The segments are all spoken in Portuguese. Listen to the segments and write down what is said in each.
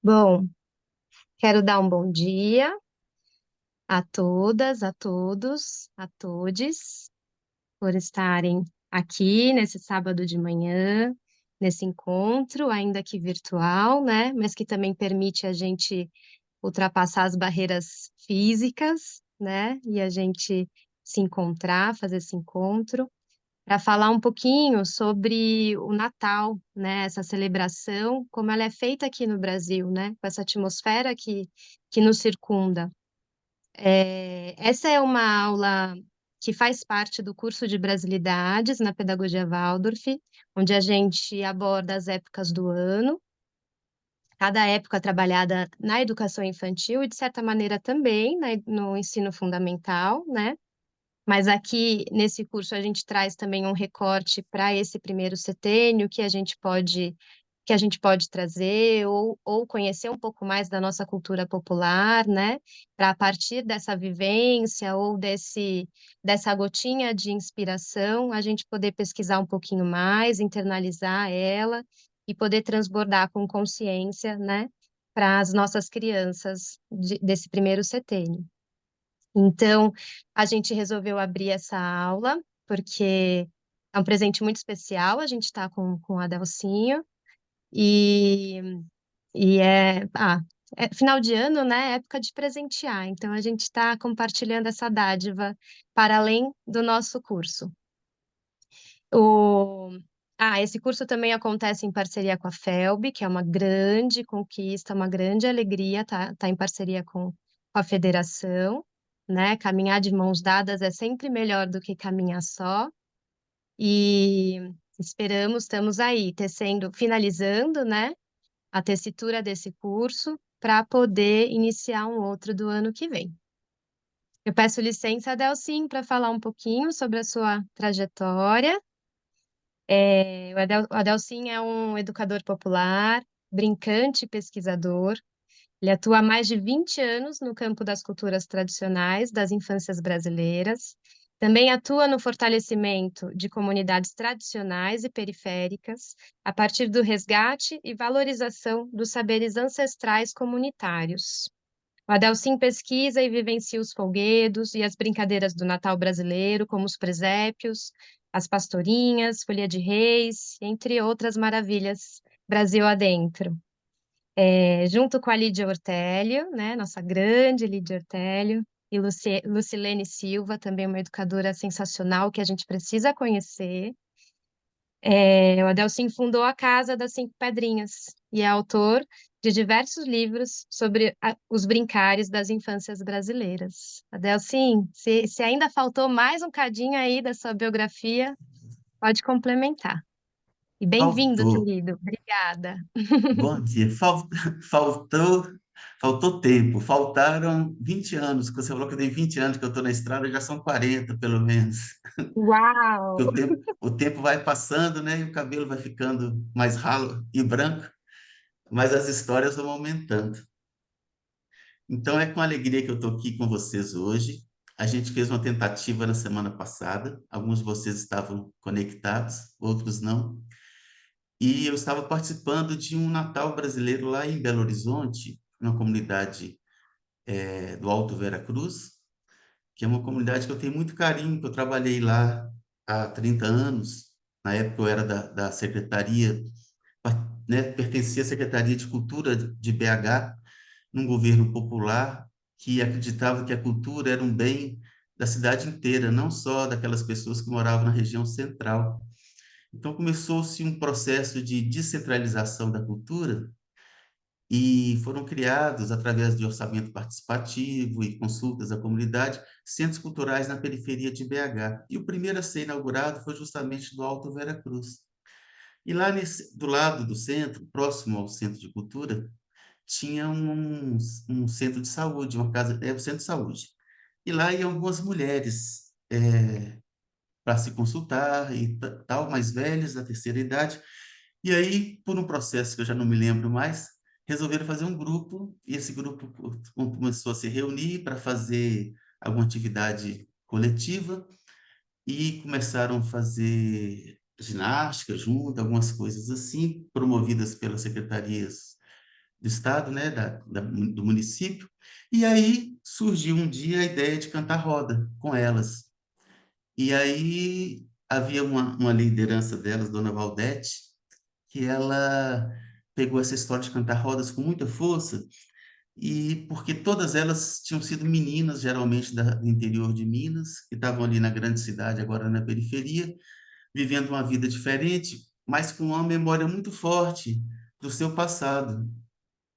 Bom, quero dar um bom dia a todas, a todos, a todes, por estarem aqui nesse sábado de manhã, nesse encontro, ainda que virtual, né? Mas que também permite a gente ultrapassar as barreiras físicas, né? E a gente se encontrar, fazer esse encontro, para falar um pouquinho sobre o Natal, né? Essa celebração, como ela é feita aqui no Brasil, né? Com essa atmosfera que nos circunda. Essa é uma aula que faz parte do curso de Brasilidades na Pedagogia Waldorf, onde a gente aborda as épocas do ano, cada época trabalhada na educação infantil e, de certa maneira, também no ensino fundamental, né? Mas aqui nesse curso a gente traz também um recorte para esse primeiro setênio que a gente pode trazer ou conhecer um pouco mais da nossa cultura popular, né? Para a partir dessa vivência ou dessa gotinha de inspiração, a gente poder pesquisar um pouquinho mais, internalizar ela e poder transbordar com consciência, né? Para as nossas crianças desse primeiro setênio. Então, a gente resolveu abrir essa aula, porque é um presente muito especial, a gente está com a Delcinho, e, e final de ano, né, é época de presentear, então a gente está compartilhando essa dádiva para além do nosso curso. O, esse curso também acontece em parceria com a FELB, que é uma grande conquista, uma grande alegria tá em parceria com a federação, né? Caminhar de mãos dadas é sempre melhor do que caminhar só. E estamos aí, finalizando, né, a tessitura desse curso para poder iniciar um outro do ano que vem. Eu peço licença, Delcim, para falar um pouquinho sobre a sua trajetória. O Adelcim é um educador popular, brincante e pesquisador. Ele atua há mais de 20 anos no campo das culturas tradicionais das infâncias brasileiras. Também atua no fortalecimento de comunidades tradicionais e periféricas, a partir do resgate e valorização dos saberes ancestrais comunitários. O Adelcim pesquisa e vivencia os folguedos e as brincadeiras do Natal brasileiro, como os presépios, as pastorinhas, folia de reis, entre outras maravilhas Brasil adentro. Junto com a Lídia Ortélio, né, nossa grande Lídia Ortélio, e Lucilene Silva, também uma educadora sensacional que a gente precisa conhecer. O Adelcim fundou a Casa das Cinco Pedrinhas e é autor de diversos livros sobre os brincares das infâncias brasileiras. Adelcim, se ainda faltou mais um cadinho aí da sua biografia, pode complementar. E bem-vindo, Faltou. querido. Obrigada. Bom dia. Faltou, faltou tempo. Faltaram 20 anos. Você falou que eu tenho 20 anos que eu estou na estrada, já são 40 pelo menos. Uau! Porque o tempo vai passando, né? E o cabelo vai ficando mais ralo e branco, mas as histórias vão aumentando. Então é com alegria que eu estou aqui com vocês hoje. A gente fez uma tentativa na semana passada. Alguns de vocês estavam conectados, outros não. E eu estava participando de um Natal brasileiro lá em Belo Horizonte, uma comunidade do Alto Vera Cruz, que é uma comunidade que eu tenho muito carinho, que eu trabalhei lá há 30 anos. Na época eu era da secretaria, né, pertencia à Secretaria de Cultura de BH, num governo popular que acreditava que a cultura era um bem da cidade inteira, não só daquelas pessoas que moravam na região central. Então começou-se um processo de descentralização da cultura e foram criados, através de orçamento participativo e consultas à comunidade, centros culturais na periferia de BH. E o primeiro a ser inaugurado foi justamente do Alto Vera Cruz. E lá do lado do centro, próximo ao centro de cultura, tinha um centro de saúde, uma casa, um centro de saúde. E lá iam algumas mulheres para se consultar e tal, mais velhas, da terceira idade. E aí, por um processo que eu já não me lembro mais, resolveram fazer um grupo, e esse grupo começou a se reunir para fazer alguma atividade coletiva, e começaram a fazer ginástica junto, algumas coisas assim, promovidas pelas secretarias do estado, né, do município, e aí surgiu um dia a ideia de cantar roda com elas. E aí havia uma liderança delas, Dona Valdete, que ela pegou essa história de cantar rodas com muita força, e porque todas elas tinham sido meninas, geralmente do interior de Minas, que estavam ali na grande cidade, agora na periferia, vivendo uma vida diferente, mas com uma memória muito forte do seu passado,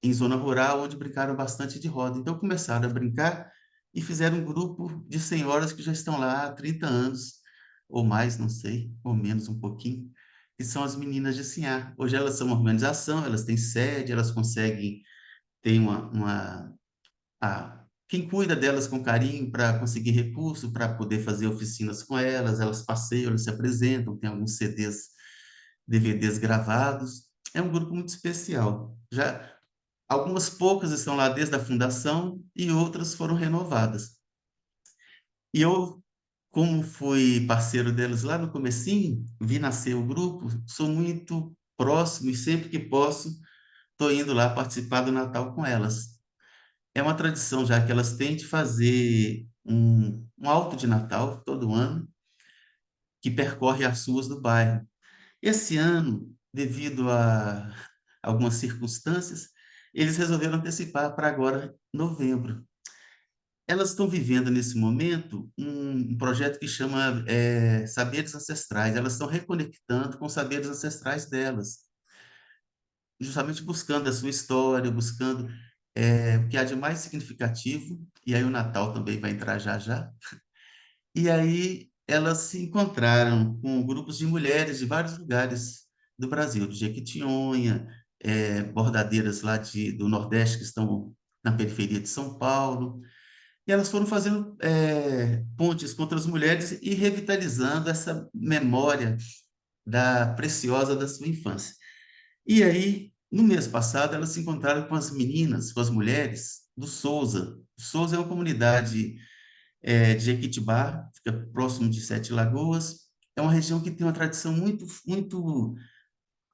em zona rural, onde brincaram bastante de roda. Então começaram a brincar e fizeram um grupo de senhoras que já estão lá há 30 anos, ou mais, não sei, ou menos um pouquinho, que são as meninas de Sinhá. Hoje elas são uma organização, elas têm sede, elas conseguem ter quem cuida delas com carinho para conseguir recurso, para poder fazer oficinas com elas, elas passeiam, elas se apresentam, tem alguns CDs, DVDs gravados. É um grupo muito especial. Já algumas poucas estão lá desde a fundação e outras foram renovadas. E eu, como fui parceiro deles lá no comecinho, vi nascer o grupo, sou muito próximo e sempre que posso, estou indo lá participar do Natal com elas. É uma tradição já que elas têm de fazer um alto de Natal todo ano, que percorre as ruas do bairro. Esse ano, devido a algumas circunstâncias, eles resolveram antecipar para agora, novembro. Elas estão vivendo nesse momento um projeto que chama Saberes Ancestrais. Elas estão reconectando com os saberes ancestrais delas, justamente buscando a sua história, buscando o que há de mais significativo. E aí o Natal também vai entrar já já. E aí elas se encontraram com grupos de mulheres de vários lugares do Brasil, de Jequitinhonha, bordadeiras lá do Nordeste que estão na periferia de São Paulo. E elas foram fazendo pontes contra as mulheres e revitalizando essa memória preciosa da sua infância. E aí, no mês passado, elas se encontraram com as meninas, com as mulheres do Souza. Souza é uma comunidade de Jequitibá, fica próximo de Sete Lagoas. É uma região que tem uma tradição muito, muito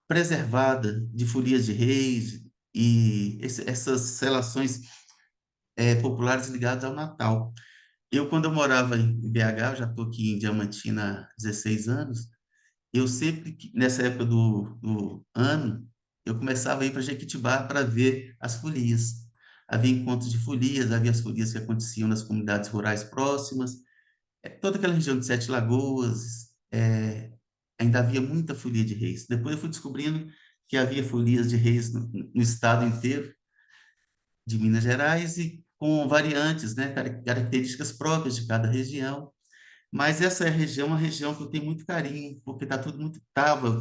preservada de folias de reis e essas relações populares ligadas ao Natal. Quando eu morava em BH, eu já estou aqui em Diamantina há 16 anos, eu sempre, nessa época do ano, eu começava a ir para Jequitibá para ver as folias. Havia encontros de folias, havia as folias que aconteciam nas comunidades rurais próximas, toda aquela região de Sete Lagoas, ainda havia muita folia de reis. Depois eu fui descobrindo que havia folias de reis no estado inteiro de Minas Gerais e com variantes, né, características próprias de cada região. Mas essa região é uma região que eu tenho muito carinho, porque estava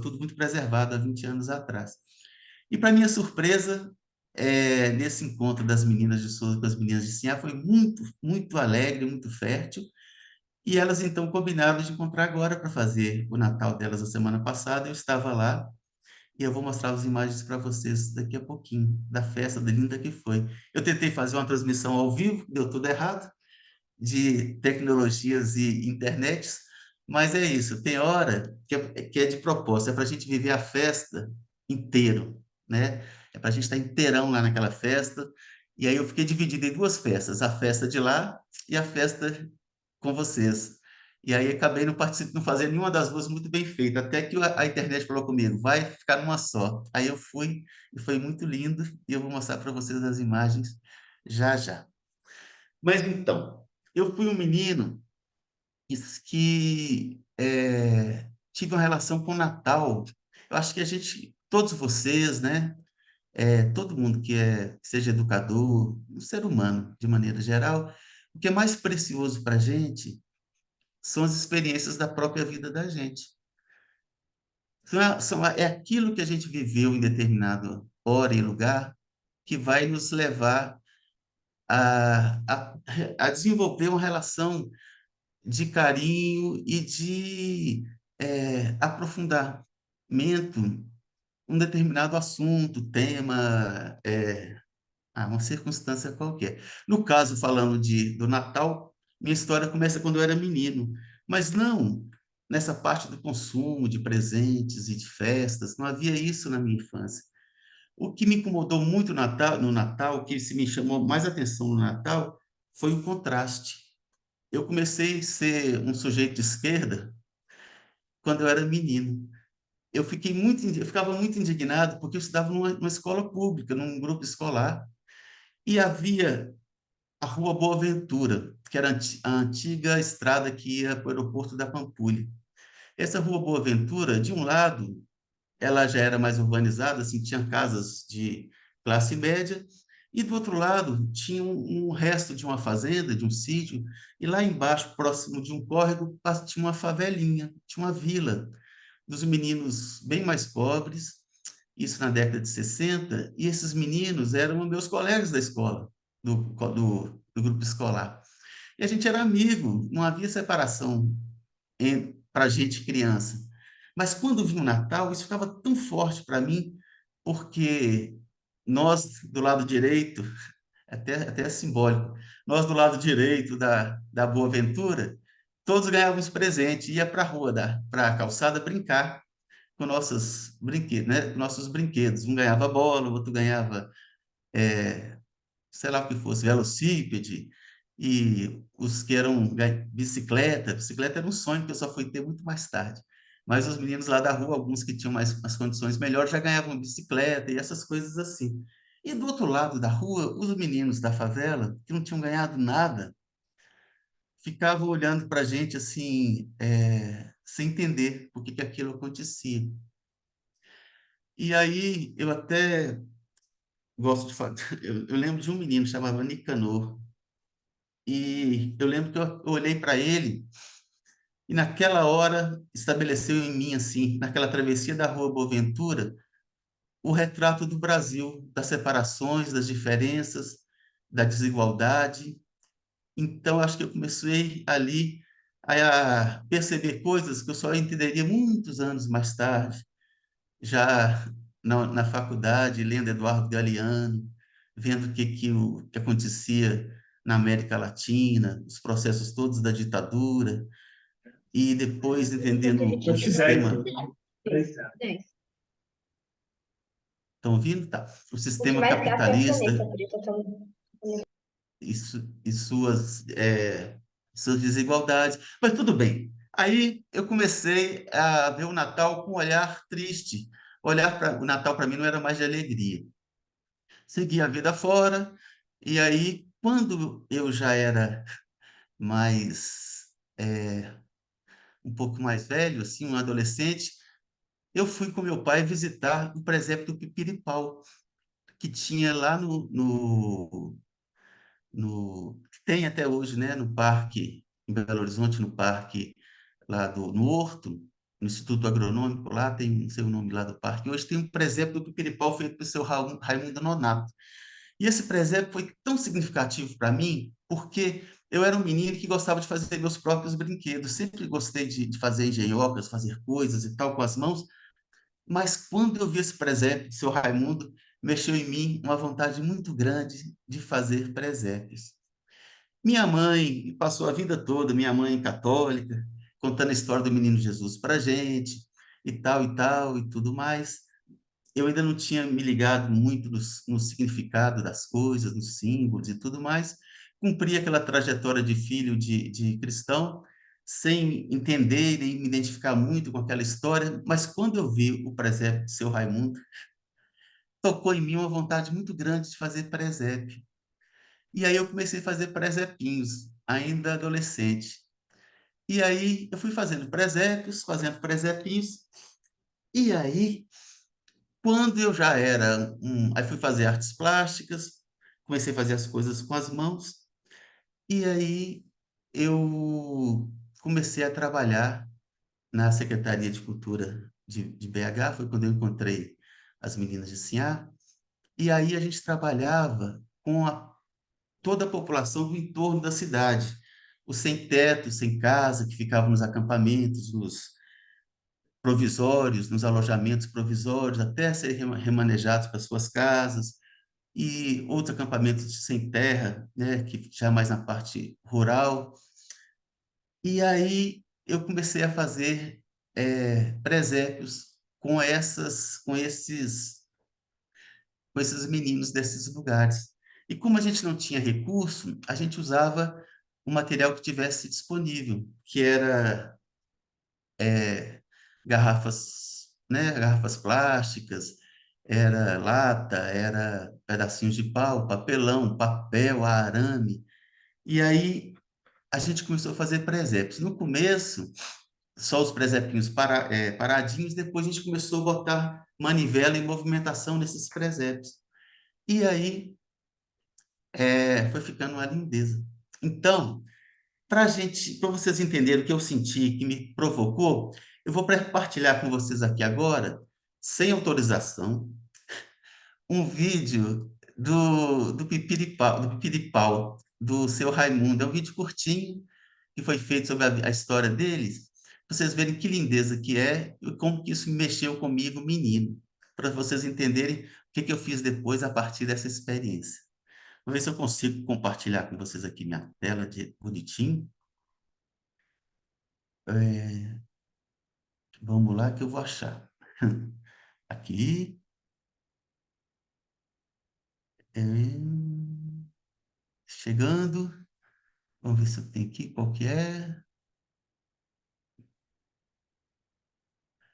tudo muito preservado há 20 anos atrás. E, para minha surpresa, nesse encontro das meninas de Souza com as meninas de Sinhá, foi muito, muito alegre, muito fértil. E elas, então, combinaram de encontrar agora para fazer o Natal delas a semana passada. Eu estava lá e eu vou mostrar as imagens para vocês daqui a pouquinho, da festa linda que foi. Eu tentei fazer uma transmissão ao vivo, deu tudo errado, de tecnologias e internets, mas é isso, tem hora que é de propósito, é para a gente viver a festa inteiro, né? É para a gente estar inteirão lá naquela festa, e aí eu fiquei dividido em duas festas, a festa de lá e a festa com vocês. E aí acabei não fazendo nenhuma das duas muito bem feita, até que a internet falou comigo, vai ficar numa só. Aí eu fui, e foi muito lindo, e eu vou mostrar para vocês as imagens já já. Mas então, eu fui um menino que tive uma relação com o Natal. Eu acho que a gente, todos vocês, né? Todo mundo que seja educador, um ser humano de maneira geral, o que é mais precioso para a gente são as experiências da própria vida da gente. É aquilo que a gente viveu em determinado hora e lugar que vai nos levar a desenvolver uma relação de carinho e de aprofundamento um determinado assunto, tema, uma circunstância qualquer. No caso, falando do Natal, minha história começa quando eu era menino, mas não nessa parte do consumo de presentes e de festas, não havia isso na minha infância. O que me incomodou muito no Natal, o que se me chamou mais atenção no Natal, foi o contraste. Eu comecei a ser um sujeito de esquerda quando eu era menino. Eu ficava muito indignado porque eu estudava numa escola pública, num grupo escolar, e havia a Rua Boa Ventura, que era a antiga estrada que ia para o aeroporto da Pampulha. Essa Rua Boa Ventura, de um lado, ela já era mais urbanizada, assim, tinha casas de classe média, e do outro lado tinha um resto de uma fazenda, de um sítio, e lá embaixo, próximo de um córrego, tinha uma favelinha, tinha uma vila dos meninos bem mais pobres, isso na década de 60, e esses meninos eram meus colegas da escola, do grupo escolar. E a gente era amigo, não havia separação para a gente criança. Mas quando vinha o Natal, isso ficava tão forte para mim, porque nós, do lado direito, até é simbólico, nós do lado direito da Boa Ventura, todos ganhávamos presente, ia para a rua, para a calçada brincar com nossos brinquedos, né? Nossos brinquedos. Um ganhava bola, o outro ganhava, sei lá o que fosse, velocípede, e os que eram bicicleta. Bicicleta era um sonho que eu só fui ter muito mais tarde. Mas os meninos lá da rua, alguns que tinham mais as condições melhores, já ganhavam bicicleta e essas coisas assim. E do outro lado da rua, os meninos da favela, que não tinham ganhado nada, ficavam olhando para a gente assim, sem entender por que que aquilo acontecia. E aí eu até gosto de falar. Eu lembro de um menino chamado Nicanor. E eu lembro que eu olhei para ele e naquela hora estabeleceu em mim, assim, naquela travessia da Rua Boaventura, o retrato do Brasil, das separações, das diferenças, da desigualdade. Então, acho que eu comecei ali a perceber coisas que eu só entenderia muitos anos mais tarde, já na faculdade, lendo Eduardo Galeano, vendo o que acontecia na América Latina, os processos todos da ditadura, e depois entendendo o sistema. Estão ouvindo? Tá. O O que sistema mais gasta é a capitalista caneta, por isso eu tô... e suas desigualdades. Mas tudo bem. Aí eu comecei a ver o Natal com um olhar triste. O Natal para mim não era mais de alegria. Segui a vida fora, e aí, quando eu já era mais, um pouco mais velho, assim, um adolescente, eu fui com meu pai visitar o presépio do Pipiripau, que tinha lá que tem até hoje, né, no parque, em Belo Horizonte, no parque no Horto, no Instituto Agronômico, lá tem, não sei o nome lá do parque, hoje tem um presépio do Pipiripau feito pelo seu Raimundo Nonato. E esse presépio foi tão significativo para mim, porque eu era um menino que gostava de fazer meus próprios brinquedos, sempre gostei de fazer engenhocas, fazer coisas e tal com as mãos, mas quando eu vi esse presépio do seu Raimundo, mexeu em mim uma vontade muito grande de fazer presépios. Minha mãe passou a vida toda, minha mãe católica, contando a história do menino Jesus para gente, e tal, e tudo mais. Eu ainda não tinha me ligado muito no significado das coisas, nos símbolos e tudo mais. Cumpri aquela trajetória de filho de cristão, sem entender nem me identificar muito com aquela história, mas quando eu vi o presépio de seu Raimundo, tocou em mim uma vontade muito grande de fazer presépio. E aí eu comecei a fazer presépinhos, ainda adolescente. E aí eu fui fazendo presépios, fazendo presépinhos, e aí quando eu já era aí fui fazer artes plásticas, comecei a fazer as coisas com as mãos, e aí eu comecei a trabalhar na Secretaria de Cultura de BH, foi quando eu encontrei as meninas de Sinhá, e aí a gente trabalhava com toda a população do entorno da cidade, os sem teto, sem casa, que ficavam nos acampamentos, nos provisórios, nos alojamentos provisórios, até serem remanejados para suas casas, e outros acampamentos sem terra, né, que já mais na parte rural. E aí eu comecei a fazer presépios com esses com esses meninos desses lugares. E como a gente não tinha recurso, a gente usava o material que tivesse disponível, que era garrafas, né, garrafas plásticas, era lata, era pedacinhos de pau, papelão, papel, arame. E aí a gente começou a fazer presépios. No começo, só os presépinhos paradinhos, depois a gente começou a botar manivela e movimentação nesses presépios. E aí foi ficando uma lindeza. Então, para vocês entenderem o que eu senti, que me provocou, eu vou compartilhar com vocês aqui agora, sem autorização, um vídeo do do seu Raimundo. É um vídeo curtinho, que foi feito sobre a história deles, pra vocês verem que lindeza que é e como que isso mexeu comigo, menino, para vocês entenderem o que que eu fiz depois a partir dessa experiência. Vou ver se eu consigo compartilhar com vocês aqui minha tela de bonitinho. É, vamos lá que eu vou achar. Aqui. É, chegando. Vamos ver se eu tenho aqui. Qual que é?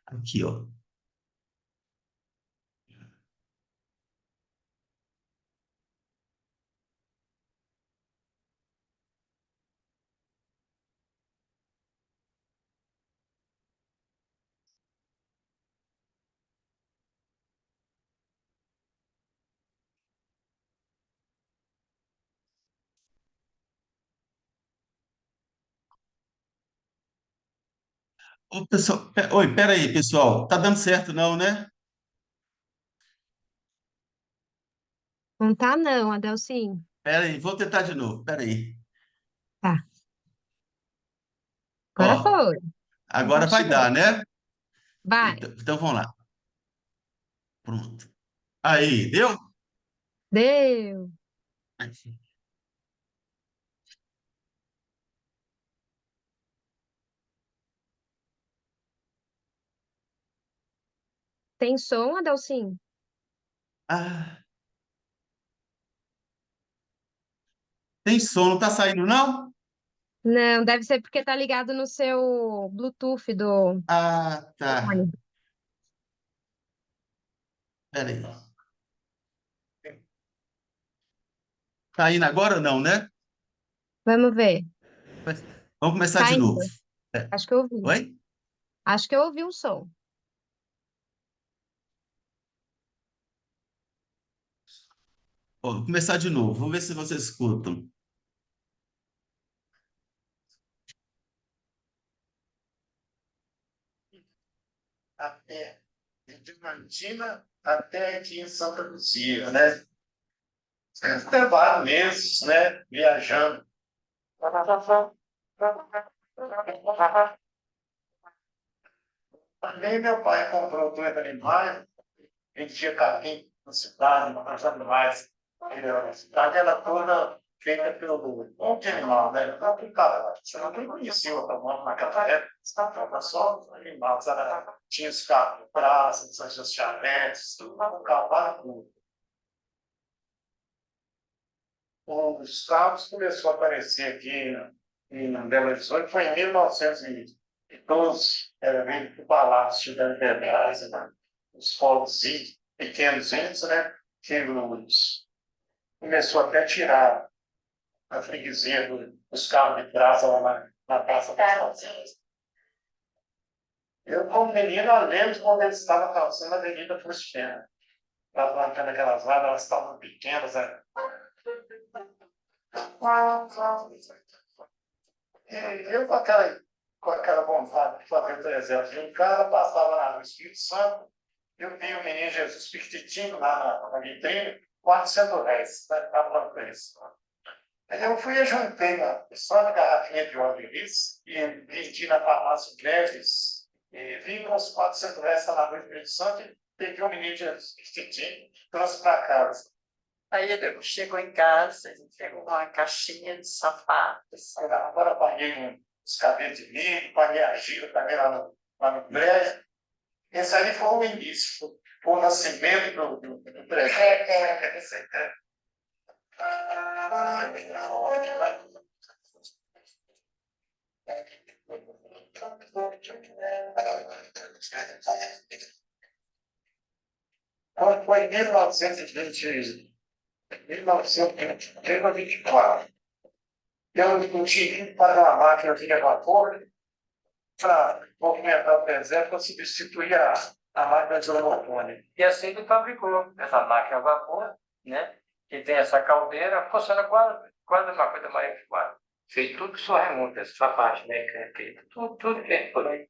Aqui, ó. Ô, pessoal, oi, peraí, pessoal. Tá dando certo não, né? Não tá, não, Adelcinho. Peraí, vou tentar de novo. Peraí. Tá, agora Ó, foi. agora vai Compartilhou. dar, né? Vai. Então vamos lá. Pronto. Aí, deu? Deu. Tem som, Adelcinho? Ah, tem som, não tá saindo, não? Não, deve ser porque tá ligado no seu Bluetooth do Ah, tá. fone. Peraí. Tá indo agora ou não, né? Vamos ver. Vamos começar Tá de novo. indo. É. Acho que eu ouvi. Oi? Acho que eu ouvi um som. Ó, vou começar de novo. Vamos ver se vocês escutam. Até de Diamantina até aqui em Santa Luzia, né? Levaram meses, né? Viajando. Também meu pai comprou dois animais, vendia capim na cidade, matava animais. A cidade era toda feita pelo monte de animal, né? Então, cara, você não conhecia o tamanho naquela época, era só os animais, tinha os carros de praça, os charretes, tudo, um cavalo, tudo. Os carros começou a aparecer aqui em Belo Horizonte, foi em 1912, era vindo para o Palácio da Liberdade, né? Os povos pequenos índios, né? Que começou até a tirar a freguesia dos carros de praça lá na Praça das Estações. Eu, como menino, lembro quando eles estavam calçando a Avenida Faustino. Estava plantando aquelas vagas, elas estavam pequenas, né? E eu, com aquela vontade de fazer o deserto, e um cara passava lá no Espírito Santo, eu vi o menino Jesus pequititinho lá na vitrine, R$ 400, né? Estava lá no preço. Aí eu fui e juntei só na garrafinha de óleo iris e vendi na farmácia Greves, e vim com os R$ 400 lá no Espírito Santo, e peguei o menino Jesus pequititinho, trouxe para casa. Aí ele chegou em casa, ele pegou uma caixinha de sapatos. Agora paguei os cabelos de milho, paguei a gira também lá no prédio. Esse ali foi o início, foi o nascimento do Quando foi em 1924, eu tive que fazer uma máquina de vapor para movimentar o presépio para substituir a máquina de hormônio. E assim ele fabricou essa máquina a vapor, né? Que tem essa caldeira, funciona quase uma coisa mais igual. Fez tudo que só remonta, essa parte mecânica, tudo feito por aí.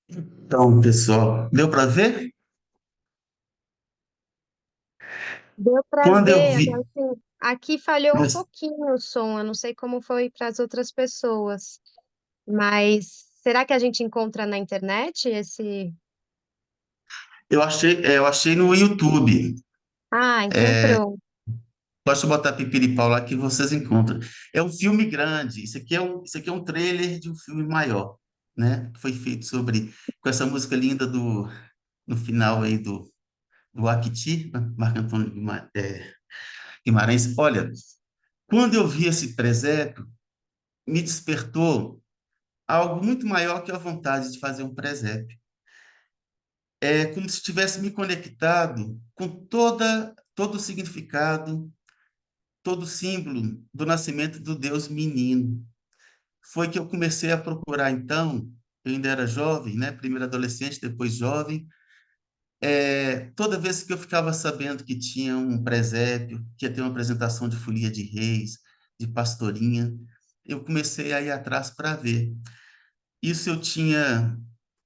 Então, pessoal, deu para ver? Deu para Quando eu ver, vi, assim, aqui falhou um mas pouquinho o som, eu não sei como foi para as outras pessoas, mas será que a gente encontra na internet esse? eu achei no YouTube. Ah, então pronto. Posso botar Pipiripau lá que vocês encontram. É um filme grande. Isso aqui é um trailer de um filme maior, né? Que foi feito sobre com essa música linda do no final aí do Acti, né? Marco Antônio Guimarães. Olha, quando eu vi esse presépio, me despertou algo muito maior que a vontade de fazer um presépio. É como se tivesse me conectado com todo o significado, todo o símbolo do nascimento do Deus menino. Foi que eu comecei a procurar, então, eu ainda era jovem, né? Primeiro adolescente, depois jovem. Toda vez que eu ficava sabendo que tinha um presépio, que ia ter uma apresentação de folia de reis, de pastorinha, eu comecei a ir atrás para ver. Isso eu tinha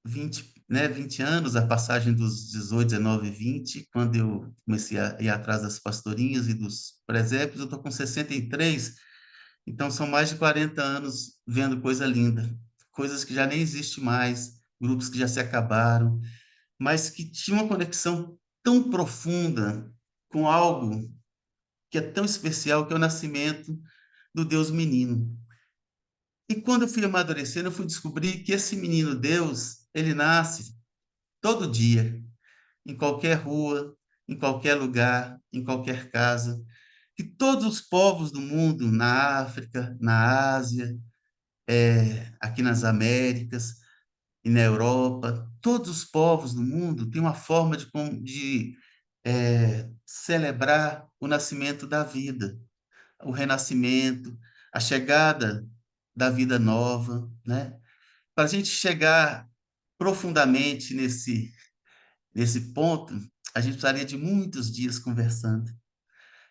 20 anos, a passagem dos 18, 19, 20, quando eu comecei a ir atrás das pastorinhas e dos presépios. Eu estou com 63, então são mais de 40 anos vendo coisa linda, coisas que já nem existem mais, grupos que já se acabaram, mas que tinham uma conexão tão profunda com algo que é tão especial, que é o nascimento do Deus menino. E quando eu fui amadurecendo, eu fui descobrir que esse menino Deus, ele nasce todo dia, em qualquer rua, em qualquer lugar, em qualquer casa. Que todos os povos do mundo, na África, na Ásia, aqui nas Américas e na Europa, todos os povos do mundo têm uma forma de celebrar o nascimento da vida, o renascimento, a chegada da vida nova, né? Para a gente chegar profundamente nesse ponto, a gente precisaria de muitos dias conversando.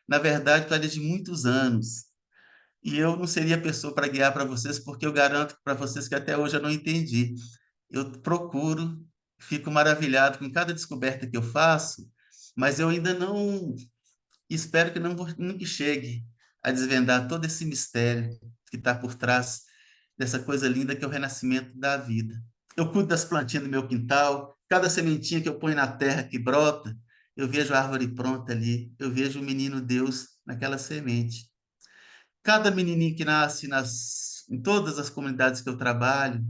Na verdade, precisaria de muitos anos. E eu não seria a pessoa para guiar para vocês, porque eu garanto para vocês que até hoje eu não entendi. Eu procuro, fico maravilhado com cada descoberta que eu faço, mas eu ainda não espero que nunca chegue a desvendar todo esse mistério que está por trás dessa coisa linda que é o renascimento da vida. Eu cuido das plantinhas do meu quintal, cada sementinha que eu ponho na terra que brota, eu vejo a árvore pronta ali, eu vejo o menino Deus naquela semente. Cada menininho que nasce em todas as comunidades que eu trabalho,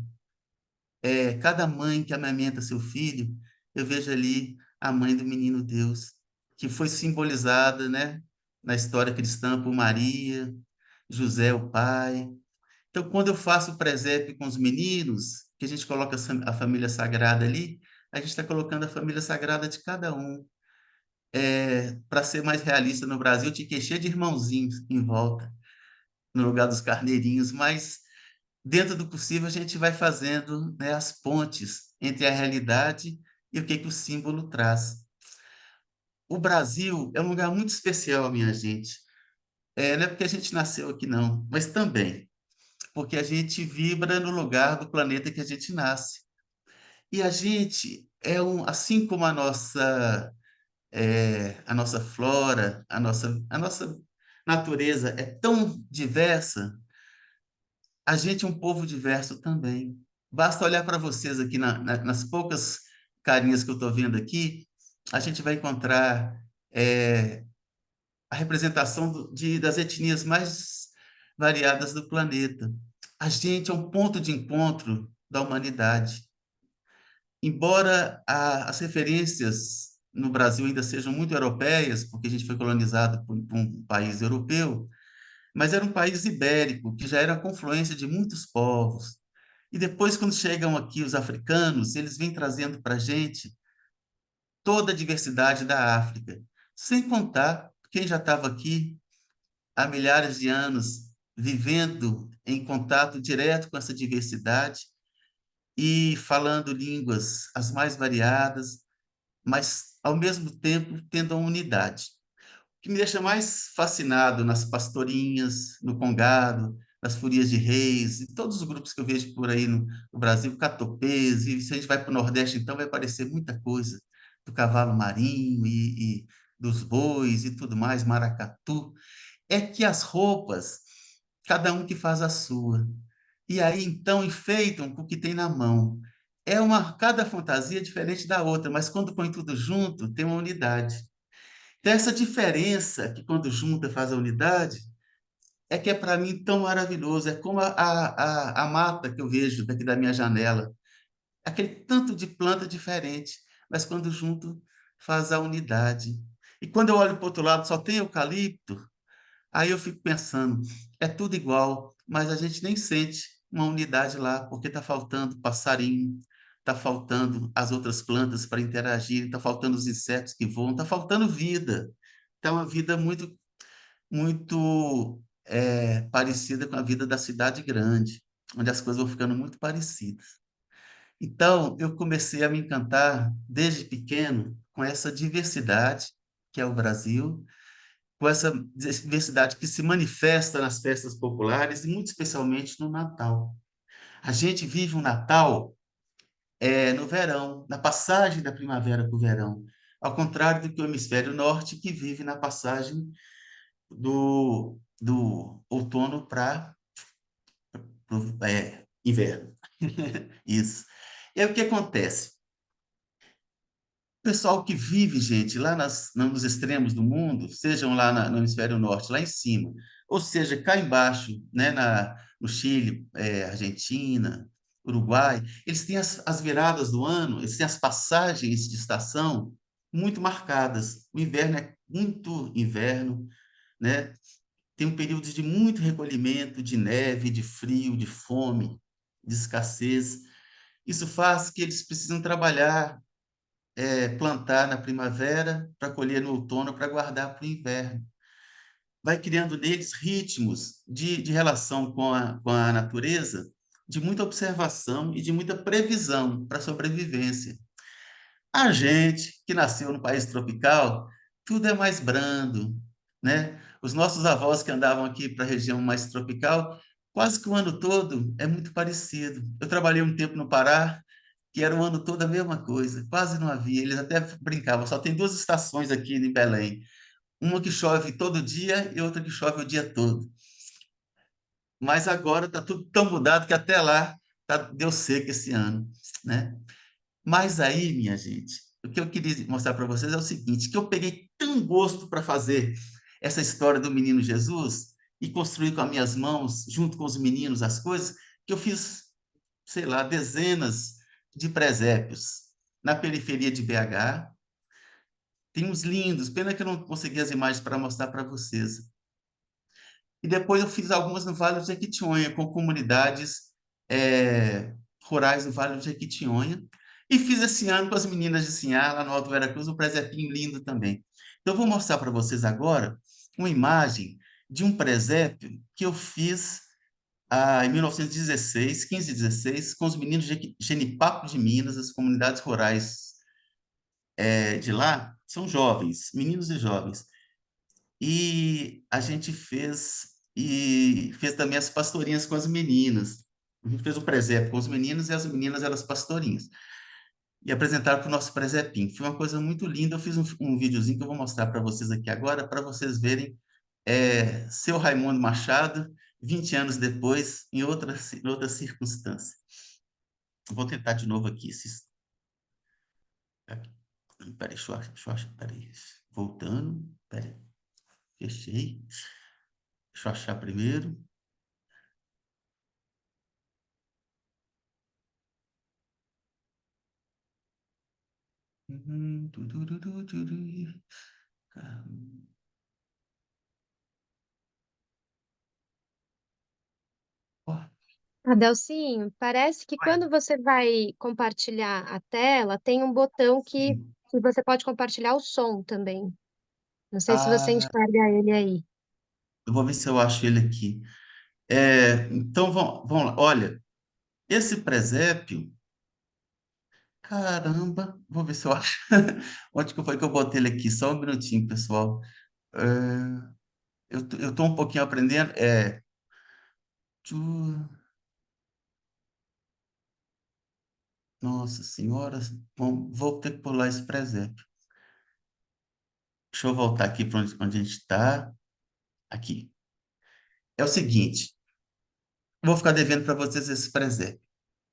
cada mãe que amamenta seu filho, eu vejo ali a mãe do menino Deus, que foi simbolizada, né, na história cristã por Maria, José, o pai. Então, quando eu faço o presépio com os meninos, que a gente coloca a família sagrada ali, a gente está colocando a família sagrada de cada um. Para ser mais realista, no Brasil tinha que encher de irmãozinhos em volta, no lugar dos carneirinhos, mas dentro do possível a gente vai fazendo, né, as pontes entre a realidade e o que o símbolo traz. O Brasil é um lugar muito especial, minha gente. Não é porque a gente nasceu aqui, não, mas também porque a gente vibra no lugar do planeta que a gente nasce. E a gente assim como a nossa flora, a nossa natureza é tão diversa, a gente é um povo diverso também. Basta olhar para vocês aqui nas poucas carinhas que eu estou vendo aqui, a gente vai encontrar é, a representação das etnias mais variadas do planeta. A gente é um ponto de encontro da humanidade. Embora as referências no Brasil ainda sejam muito europeias, porque a gente foi colonizado por um país europeu, mas era um país ibérico, que já era a confluência de muitos povos. E depois, quando chegam aqui os africanos, eles vêm trazendo para a gente toda a diversidade da África, sem contar quem já estava aqui há milhares de anos, vivendo em contato direto com essa diversidade e falando línguas as mais variadas, mas, ao mesmo tempo, tendo a unidade. O que me deixa mais fascinado nas pastorinhas, no Congado, nas Folias de Reis, e todos os grupos que eu vejo por aí no Brasil, Catopês, e se a gente vai para o Nordeste, então vai aparecer muita coisa do cavalo marinho e dos bois e tudo mais, maracatu, é que as roupas, cada um que faz a sua. E aí, então, enfeitam com o que tem na mão. Cada fantasia é diferente da outra, mas quando põe tudo junto, tem uma unidade. Então, essa diferença, que quando junta faz a unidade, é que é para mim tão maravilhoso. É como a mata que eu vejo daqui da minha janela. Aquele tanto de planta diferente, mas quando junto faz a unidade. E quando eu olho para o outro lado, só tem eucalipto, aí eu fico pensando, é tudo igual, mas a gente nem sente uma unidade lá, porque está faltando passarinho, está faltando as outras plantas para interagir, está faltando os insetos que voam, está faltando vida. Então, uma vida muito, muito parecida com a vida da cidade grande, onde as coisas vão ficando muito parecidas. Então, eu comecei a me encantar desde pequeno com essa diversidade que é o Brasil, com essa diversidade que se manifesta nas festas populares e muito especialmente no Natal. A gente vive o Natal no verão, na passagem da primavera para o verão, ao contrário do que o hemisfério norte, que vive na passagem do outono para o inverno. Isso. E aí o que acontece? O pessoal que vive, gente, lá nos extremos do mundo, sejam lá no hemisfério norte, lá em cima, ou seja, cá embaixo, né, no Chile, Argentina, Uruguai, eles têm as viradas do ano, eles têm as passagens de estação muito marcadas. O inverno é muito inverno, né? Tem um período de muito recolhimento, de neve, de frio, de fome, de escassez. Isso faz que eles precisam trabalhar plantar na primavera, para colher no outono, para guardar para o inverno. Vai criando neles ritmos de relação com a natureza, de muita observação e de muita previsão para a sobrevivência. A gente, que nasceu no país tropical, tudo é mais brando, né? Os nossos avós que andavam aqui para a região mais tropical, quase que o ano todo é muito parecido. Eu trabalhei um tempo no Pará, que era o ano todo a mesma coisa, quase não havia. Eles até brincavam, só tem duas estações aqui em Belém, uma que chove todo dia e outra que chove o dia todo. Mas agora está tudo tão mudado que até lá deu seca esse ano, né? Mas aí, minha gente, o que eu queria mostrar para vocês é o seguinte, que eu peguei tão gosto para fazer essa história do menino Jesus e construir com as minhas mãos, junto com os meninos, as coisas, que eu fiz, sei lá, dezenas de presépios na periferia de BH. Tem uns lindos, pena que eu não consegui as imagens para mostrar para vocês. E depois eu fiz algumas no Vale do Jequitinhonha, com comunidades rurais no Vale do Jequitinhonha. E fiz esse ano com as meninas de Sinhá, lá no Alto Veracruz, um presépio lindo também. Então, eu vou mostrar para vocês agora uma imagem de um presépio que eu fiz em 1916, 15 e 16, com os meninos de Genipapo de Minas, as comunidades rurais de lá, são jovens, meninos e jovens. E a gente fez também as pastorinhas com as meninas. A gente fez o presépio com os meninos e as meninas eram as pastorinhas. E apresentaram para o nosso presépio. Foi uma coisa muito linda. Eu fiz um videozinho que eu vou mostrar para vocês aqui agora, para vocês verem seu Raimundo Machado, 20 anos depois, em outra circunstância. Vou tentar de novo aqui. Peraí, peraí. Voltando. Peraí. Fechei. Deixa eu achar primeiro. Ó, Adelcinho, parece que vai. quando você vai compartilhar a tela, tem um botão Sim. que você pode compartilhar o som também. Não sei se você Ah, enxerga ele aí. eu vou ver se eu acho ele aqui. Então, vamos lá. Olha, esse presépio, caramba, vou ver se eu acho. Onde que foi que eu botei ele aqui? Só um minutinho, pessoal. É, eu tô um pouquinho aprendendo. Tu- Nossa Senhora, vou ter que pular esse presépio. Deixa eu voltar aqui para onde a gente está. Aqui. É o seguinte, vou ficar devendo para vocês esse presépio,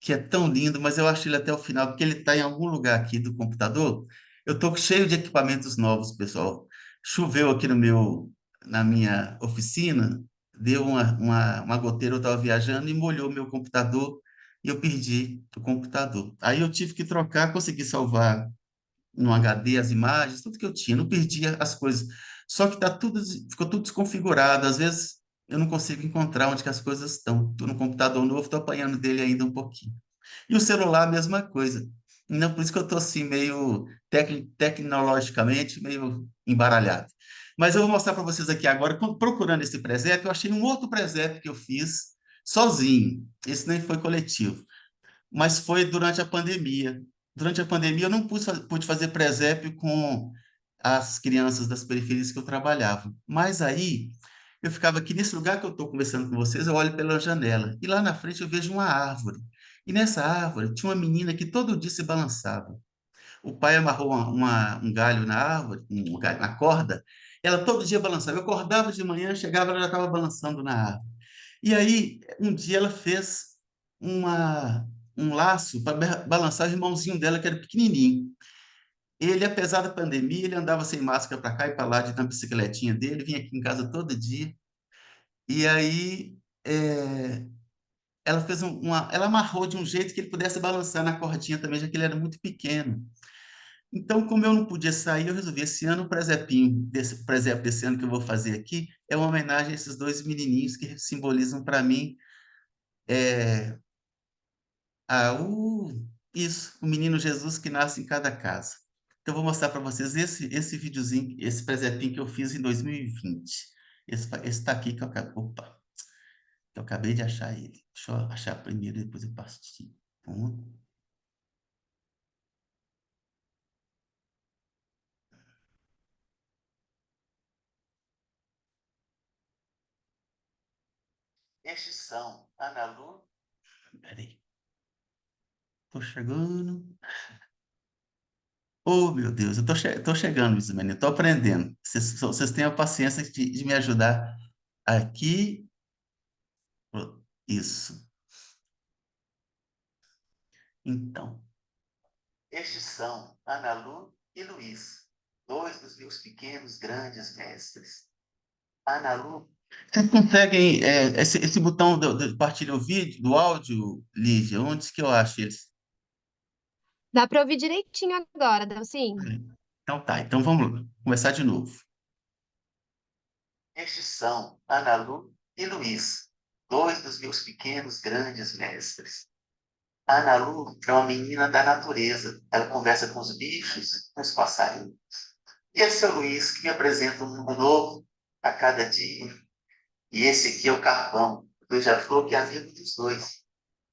que é tão lindo, mas eu acho ele até o final, porque ele está em algum lugar aqui do computador. Eu estou cheio de equipamentos novos, pessoal. Choveu aqui na minha oficina, deu uma goteira, eu estava viajando e molhou meu computador e eu perdi o computador. Aí eu tive que trocar, consegui salvar no HD as imagens, tudo que eu tinha, não perdia as coisas. Só que ficou tudo desconfigurado. Às vezes eu não consigo encontrar onde que as coisas estão. Estou no computador novo, estou apanhando dele ainda um pouquinho. E o celular, a mesma coisa. Então, por isso que eu estou assim, meio tecnologicamente, meio embaralhado. Mas eu vou mostrar para vocês aqui agora, procurando esse presépio, eu achei um outro presépio que eu fiz sozinho. Esse nem foi coletivo, mas foi durante a pandemia. Durante a pandemia, eu não pude fazer presépio com as crianças das periferias que eu trabalhava. Mas aí, eu ficava aqui nesse lugar que eu estou conversando com vocês, eu olho pela janela, e lá na frente eu vejo uma árvore. E nessa árvore tinha uma menina que todo dia se balançava. O pai amarrou um galho na árvore, um galho na corda, ela todo dia balançava. Eu acordava de manhã, chegava, ela já estava balançando na árvore. E aí, um dia ela fez um laço para balançar o irmãozinho dela, que era pequenininho. Ele, apesar da pandemia, ele andava sem máscara para cá e para lá, de na bicicletinha dele, vinha aqui em casa todo dia. E aí, ela fez ela amarrou de um jeito que ele pudesse balançar na cordinha também, já que ele era muito pequeno. Então, como eu não podia sair, eu resolvi esse ano o presépio desse ano que eu vou fazer aqui é uma homenagem a esses dois menininhos que simbolizam para mim é, isso, o menino Jesus que nasce em cada casa. Então, eu vou mostrar para vocês esse videozinho, esse presépio que eu fiz em 2020. Esse está aqui que que eu acabei de achar ele. Deixa eu achar primeiro, depois eu passo de ponto. Estes são Ana Lu. Peraí, estou chegando. Oh, meu Deus, eu tô chegando, meus meninos, eu tô aprendendo. Vocês têm a paciência de me ajudar aqui. Isso. Então, estes são Ana Lu e Luiz, dois dos meus pequenos grandes mestres. Ana Lu. Vocês conseguem, esse botão do partilhar o vídeo, do áudio, Lígia, onde que eu acho eles? Dá para ouvir direitinho agora, deu sim? Então tá, então vamos lá, começar de novo. Estes são Ana Lu e Luiz, dois dos meus pequenos grandes mestres. A Ana Lu é uma menina da natureza. Ela conversa com os bichos, com os passarinhos. E esse é o Luiz, que me apresenta um mundo novo a cada dia. E esse aqui é o Carvão, o beija-flor que é amigo dos dois.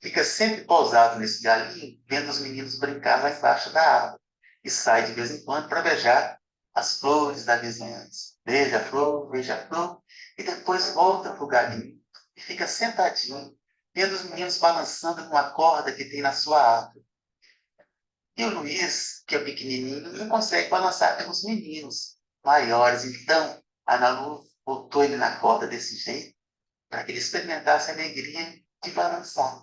Fica sempre pousado nesse galinho, vendo os meninos brincar lá embaixo da árvore. E sai de vez em quando para beijar as flores da vizinhança. Beija-flor, beija-flor. E depois volta para o galinho e fica sentadinho, vendo os meninos balançando com a corda que tem na sua árvore. E o Luiz, que é pequenininho, não consegue balançar com os meninos maiores. Então, a Ana Lu botou ele na corda desse jeito, para que ele experimentasse a alegria de balançar.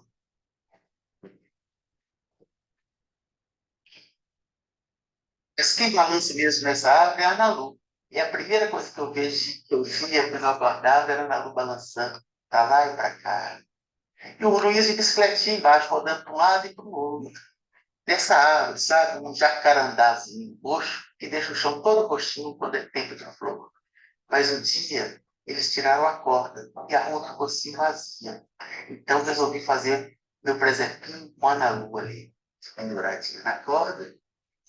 Mas quem balança mesmo nessa árvore é a Ana Lu. E a primeira coisa que eu vejo, que eu via quando eu acordava, era a Ana Lu balançando para lá e para cá. E o Luiz de bicicletinha embaixo, rodando para um lado e para o outro. Dessa árvore, sabe? Um jacarandazinho roxo, que deixa o chão todo roxinho quando é tempo de flor. Mas um dia, eles tiraram a corda e a rua ficou assim vazia. Então, resolvi fazer meu presepinho com a Ana Lu ali, penduradinho na corda,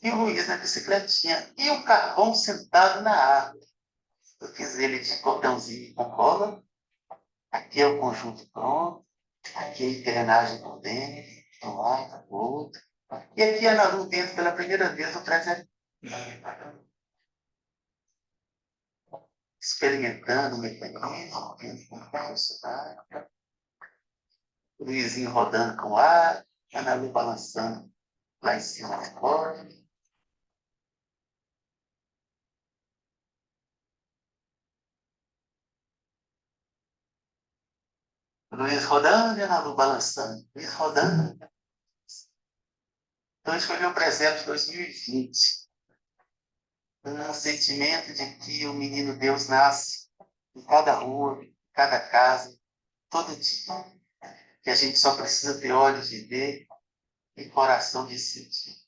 e o Luiz na bicicletinha, e o Carvão sentado na árvore. Eu fiz ele de cordãozinho com cola. Aqui é o conjunto pronto, aqui é a engrenagem por dentro, de um lado, do outro. E aqui a Ana Lu dentro pela primeira vez o presépio, experimentando o mecanismo, vendo como funcionar. O Luizinho rodando com o ar, a Ana Lu balançando lá em cima da corda. O Luiz rodando e a Ana Lu balançando. Luiz rodando. Então, escolhi o presépio de 2020. Um sentimento de que o menino Deus nasce em cada rua, em cada casa, todo dia. Que a gente só precisa ter olhos de ver e coração de sentir.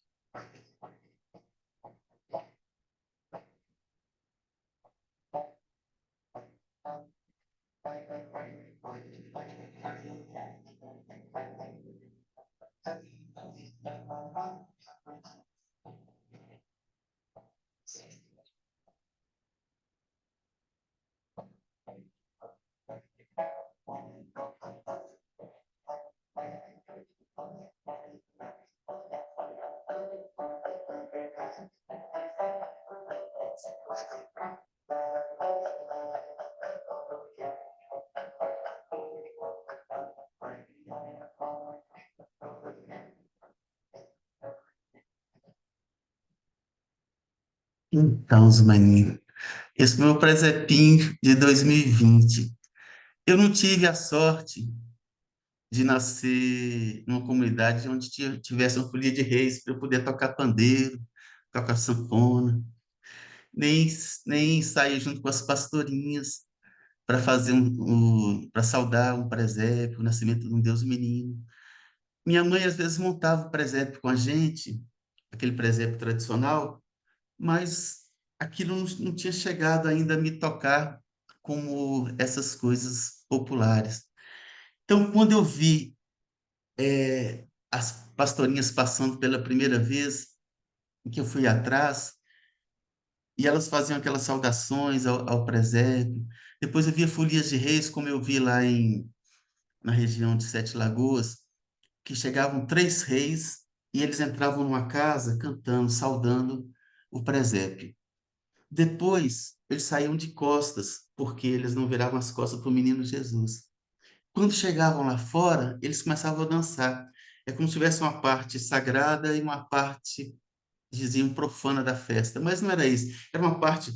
Então, Zumaninho, esse foi o meu presepinho de 2020. Eu não tive a sorte de nascer numa comunidade onde tivesse uma folia de reis para eu poder tocar pandeiro, tocar sanfona, nem, nem sair junto com as pastorinhas para fazer para saudar um presépio, o nascimento de um Deus menino. Minha mãe às vezes montava o presépio com a gente, aquele presépio tradicional, mas aquilo não tinha chegado ainda a me tocar como essas coisas populares. Então, quando eu vi as pastorinhas passando pela primeira vez, que eu fui atrás, e elas faziam aquelas saudações ao presépio. Depois eu via folias de reis, como eu vi lá na região de Sete Lagoas, que chegavam três reis e eles entravam numa casa cantando, saudando o presépio. Depois, eles saíam de costas, porque eles não viravam as costas para o menino Jesus. Quando chegavam lá fora, eles começavam a dançar. É como se tivesse uma parte sagrada e uma parte, diziam, profana da festa. Mas não era isso. Era uma parte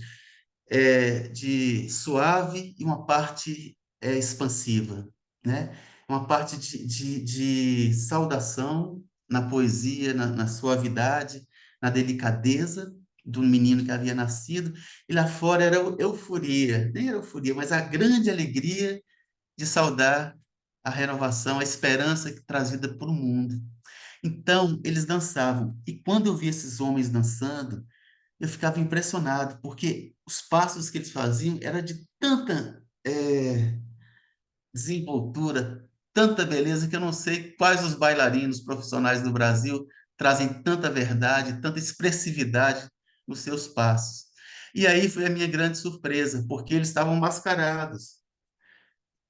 de suave e uma parte expansiva, né? Uma parte de saudação na poesia, na suavidade, na delicadeza do menino que havia nascido, e lá fora era euforia, nem era euforia, mas a grande alegria de saudar a renovação, a esperança trazida para o mundo. Então, eles dançavam. E quando eu vi esses homens dançando, eu ficava impressionado, porque os passos que eles faziam era de tanta desenvoltura, tanta beleza, que eu não sei quais os bailarinos profissionais do Brasil trazem tanta verdade, tanta expressividade nos seus passos. E aí foi a minha grande surpresa, porque eles estavam mascarados.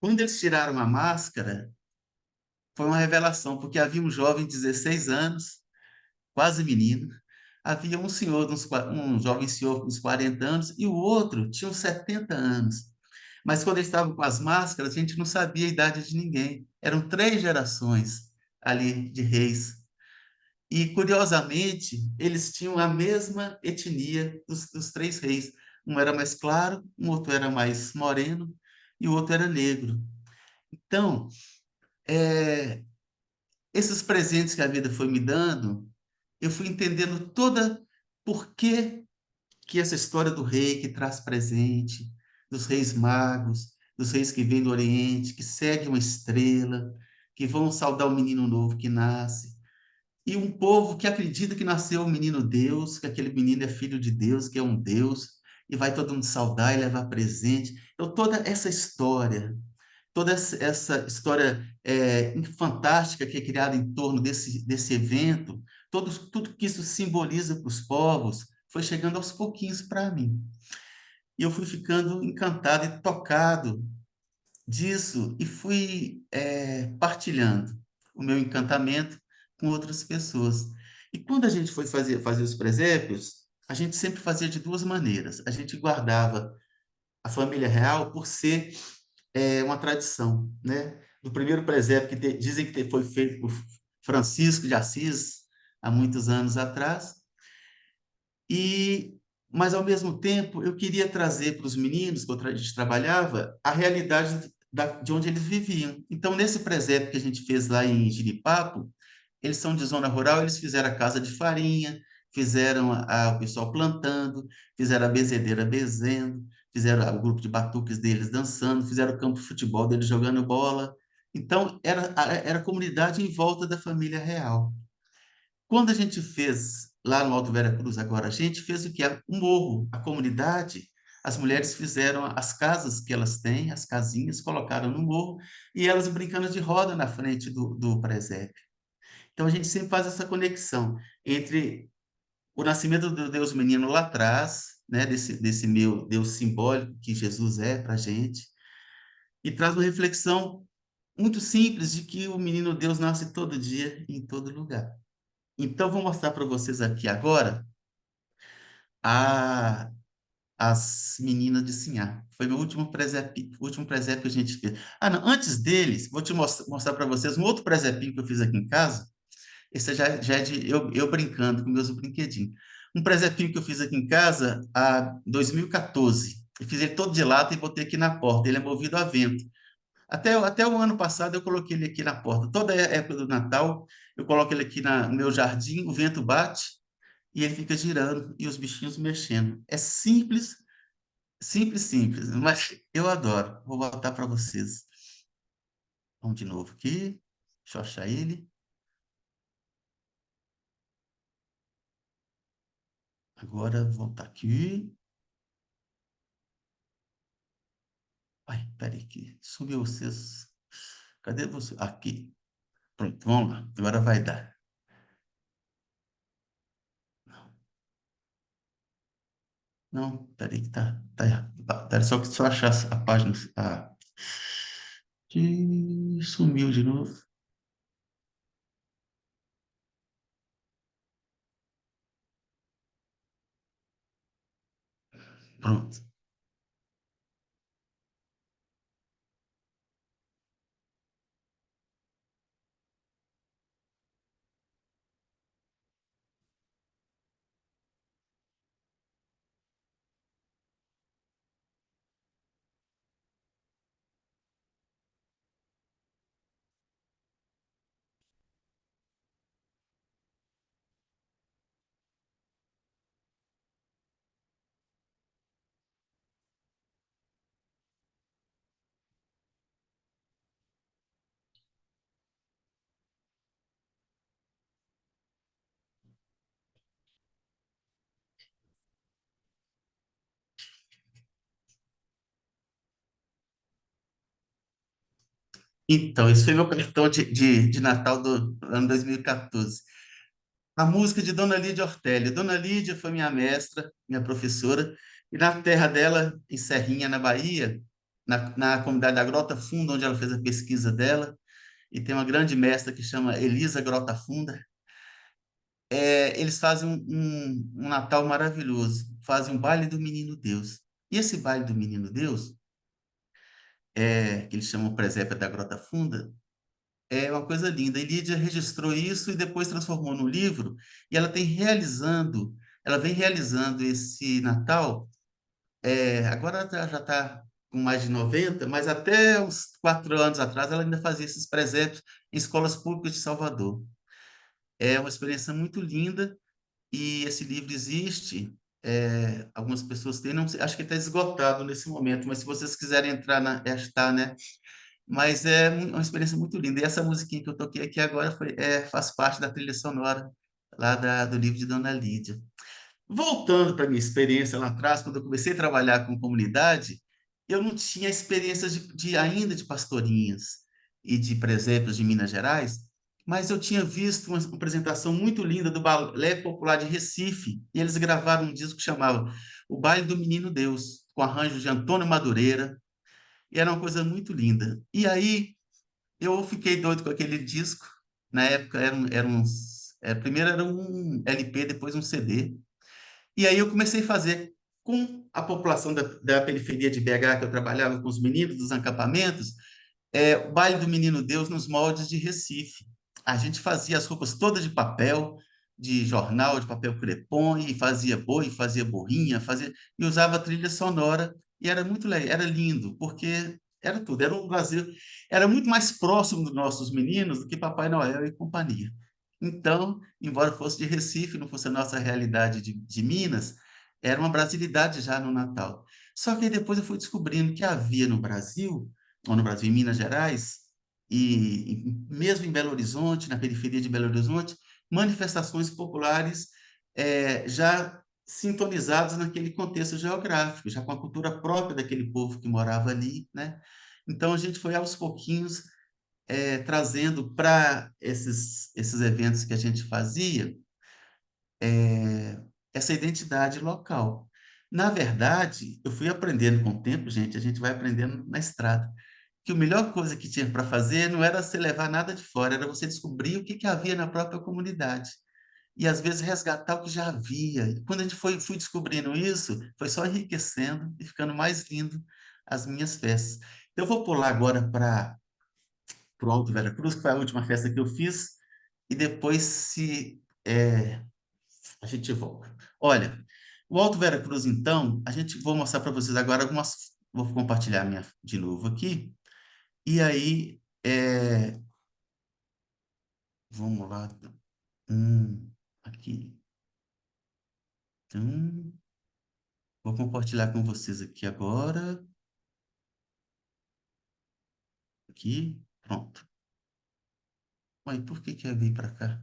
Quando eles tiraram a máscara, foi uma revelação, porque havia um jovem de 16 anos, quase menino, havia um senhor, um jovem senhor com uns 40 anos, e o outro tinha uns 70 anos. Mas quando eles estavam com as máscaras, a gente não sabia a idade de ninguém. Eram três gerações ali de reis. E, curiosamente, eles tinham a mesma etnia dos três reis. Um era mais claro, um outro era mais moreno e o outro era negro. Então, é, esses presentes que a vida foi me dando, eu fui entendendo toda por que essa história do rei que traz presente, dos reis magos, dos reis que vêm do Oriente, que seguem uma estrela, que vão saudar o menino novo que nasce, e um povo que acredita que nasceu um menino Deus, que aquele menino é filho de Deus, que é um Deus, e vai todo mundo saudar e levar presente. Então, toda essa história fantástica que é criada em torno desse evento, tudo que isso simboliza para os povos, foi chegando aos pouquinhos para mim. E eu fui ficando encantado e tocado disso e fui partilhando o meu encantamento com outras pessoas. E quando a gente foi fazer os presépios, a gente sempre fazia de duas maneiras. A gente guardava a família real por ser uma tradição, né? Do primeiro presépio dizem que foi feito por Francisco de Assis há muitos anos atrás, e mas ao mesmo tempo eu queria trazer para os meninos que a gente trabalhava a realidade de onde eles viviam. Então, nesse presépio que a gente fez lá em Giripapo, eles são de zona rural, eles fizeram a casa de farinha, fizeram o pessoal plantando, fizeram a bezedeira bezendo, fizeram o grupo de batuques deles dançando, fizeram o campo de futebol deles jogando bola. Então, era a comunidade em volta da família real. Quando a gente fez lá no Alto Vera Cruz, agora, a gente fez o que? O morro, a comunidade, as mulheres fizeram as casas que elas têm, as casinhas, colocaram no morro, e elas brincando de roda na frente do presépio. Então, a gente sempre faz essa conexão entre o nascimento do Deus menino lá atrás, né, desse meu Deus simbólico que Jesus é para a gente, e traz uma reflexão muito simples de que o menino Deus nasce todo dia, em todo lugar. Então, vou mostrar para vocês aqui agora a, as meninas de Sinhá. Foi meu último presépio que a gente fez. Ah, não, antes deles, vou te mostrar para vocês um outro presépio que eu fiz aqui em casa. Esse já é de eu brincando com meus brinquedinhos. Um presépio que eu fiz aqui em casa há 2014. Eu fiz ele todo de lata e botei aqui na porta. Ele é movido a vento. Até o ano passado eu coloquei ele aqui na porta. Toda a época do Natal eu coloco ele aqui no meu jardim, o vento bate e ele fica girando e os bichinhos mexendo. É simples, simples, simples, mas eu adoro. Vou botar para vocês. Vamos de novo aqui. Deixa eu achar ele. Agora voltar aqui. Ai, peraí que sumiu vocês. Cadê você? Aqui. Pronto, vamos lá. Agora vai dar. Não, peraí que tá errado. Pera só achar a página. Sumiu de novo. Pronto. Então, esse foi meu cartão de Natal do ano 2014. A música de Dona Lídia Ortega. Dona Lídia foi minha mestra, minha professora, e na terra dela, em Serrinha, na Bahia, na comunidade da Grota Funda, onde ela fez a pesquisa dela, e tem uma grande mestra que chama Elisa Grota Funda, eles fazem um Natal maravilhoso, fazem um baile do Menino Deus. E esse baile do Menino Deus, que eles chamam Presépio da Grota Funda, é uma coisa linda. E Lídia registrou isso e depois transformou no livro, e ela vem realizando esse Natal, agora ela já está com mais de 90, mas até uns 4 anos atrás ela ainda fazia esses presépios em escolas públicas de Salvador. É uma experiência muito linda e esse livro existe. Algumas pessoas têm, não sei, acho que está esgotado nesse momento, mas se vocês quiserem entrar está, né? Mas é uma experiência muito linda. E essa musiquinha que eu toquei aqui agora faz parte da trilha sonora lá do livro de Dona Lídia. Voltando para minha experiência lá atrás, quando eu comecei a trabalhar com comunidade, eu não tinha experiência ainda de pastorinhas e de presépios de Minas Gerais, mas eu tinha visto uma apresentação muito linda do Balé Popular de Recife, e eles gravaram um disco que chamava O Baile do Menino Deus, com arranjos de Antônio Madureira, e era uma coisa muito linda. E aí eu fiquei doido com aquele disco. Na época primeiro era um LP, depois um CD. E aí eu comecei a fazer com a população da periferia de BH, que eu trabalhava com os meninos dos acampamentos, o baile do Menino Deus nos moldes de Recife. A gente fazia as roupas todas de papel, de jornal, de papel crepom, e fazia boi, fazia borrinha, e usava trilha sonora, e era muito legal, era lindo, porque era tudo, era um Brasil, era muito mais próximo dos nossos meninos do que Papai Noel e companhia. Então, embora fosse de Recife, não fosse a nossa realidade de Minas, era uma brasilidade já no Natal. Só que aí depois eu fui descobrindo que havia no Brasil, ou no Brasil, em Minas Gerais, mesmo em Belo Horizonte, na periferia de Belo Horizonte, manifestações populares já sintonizadas naquele contexto geográfico, já com a cultura própria daquele povo que morava ali, né? Então a gente foi aos pouquinhos trazendo para esses eventos que a gente fazia essa identidade local. Na verdade, eu fui aprendendo com o tempo, gente, a gente vai aprendendo na estrada, que a melhor coisa que tinha para fazer não era você levar nada de fora, era você descobrir o que havia na própria comunidade. E às vezes resgatar o que já havia. E quando a gente fui descobrindo isso, foi só enriquecendo e ficando mais lindo as minhas festas. Então, eu vou pular agora para o Alto Vera Cruz, que foi a última festa que eu fiz, e depois a gente volta. Olha, o Alto Vera Cruz, então, vou mostrar para vocês agora vou compartilhar de novo aqui, e aí, vamos lá, aqui, então, vou compartilhar com vocês aqui agora, aqui, pronto. Mas por que que eu vim para cá?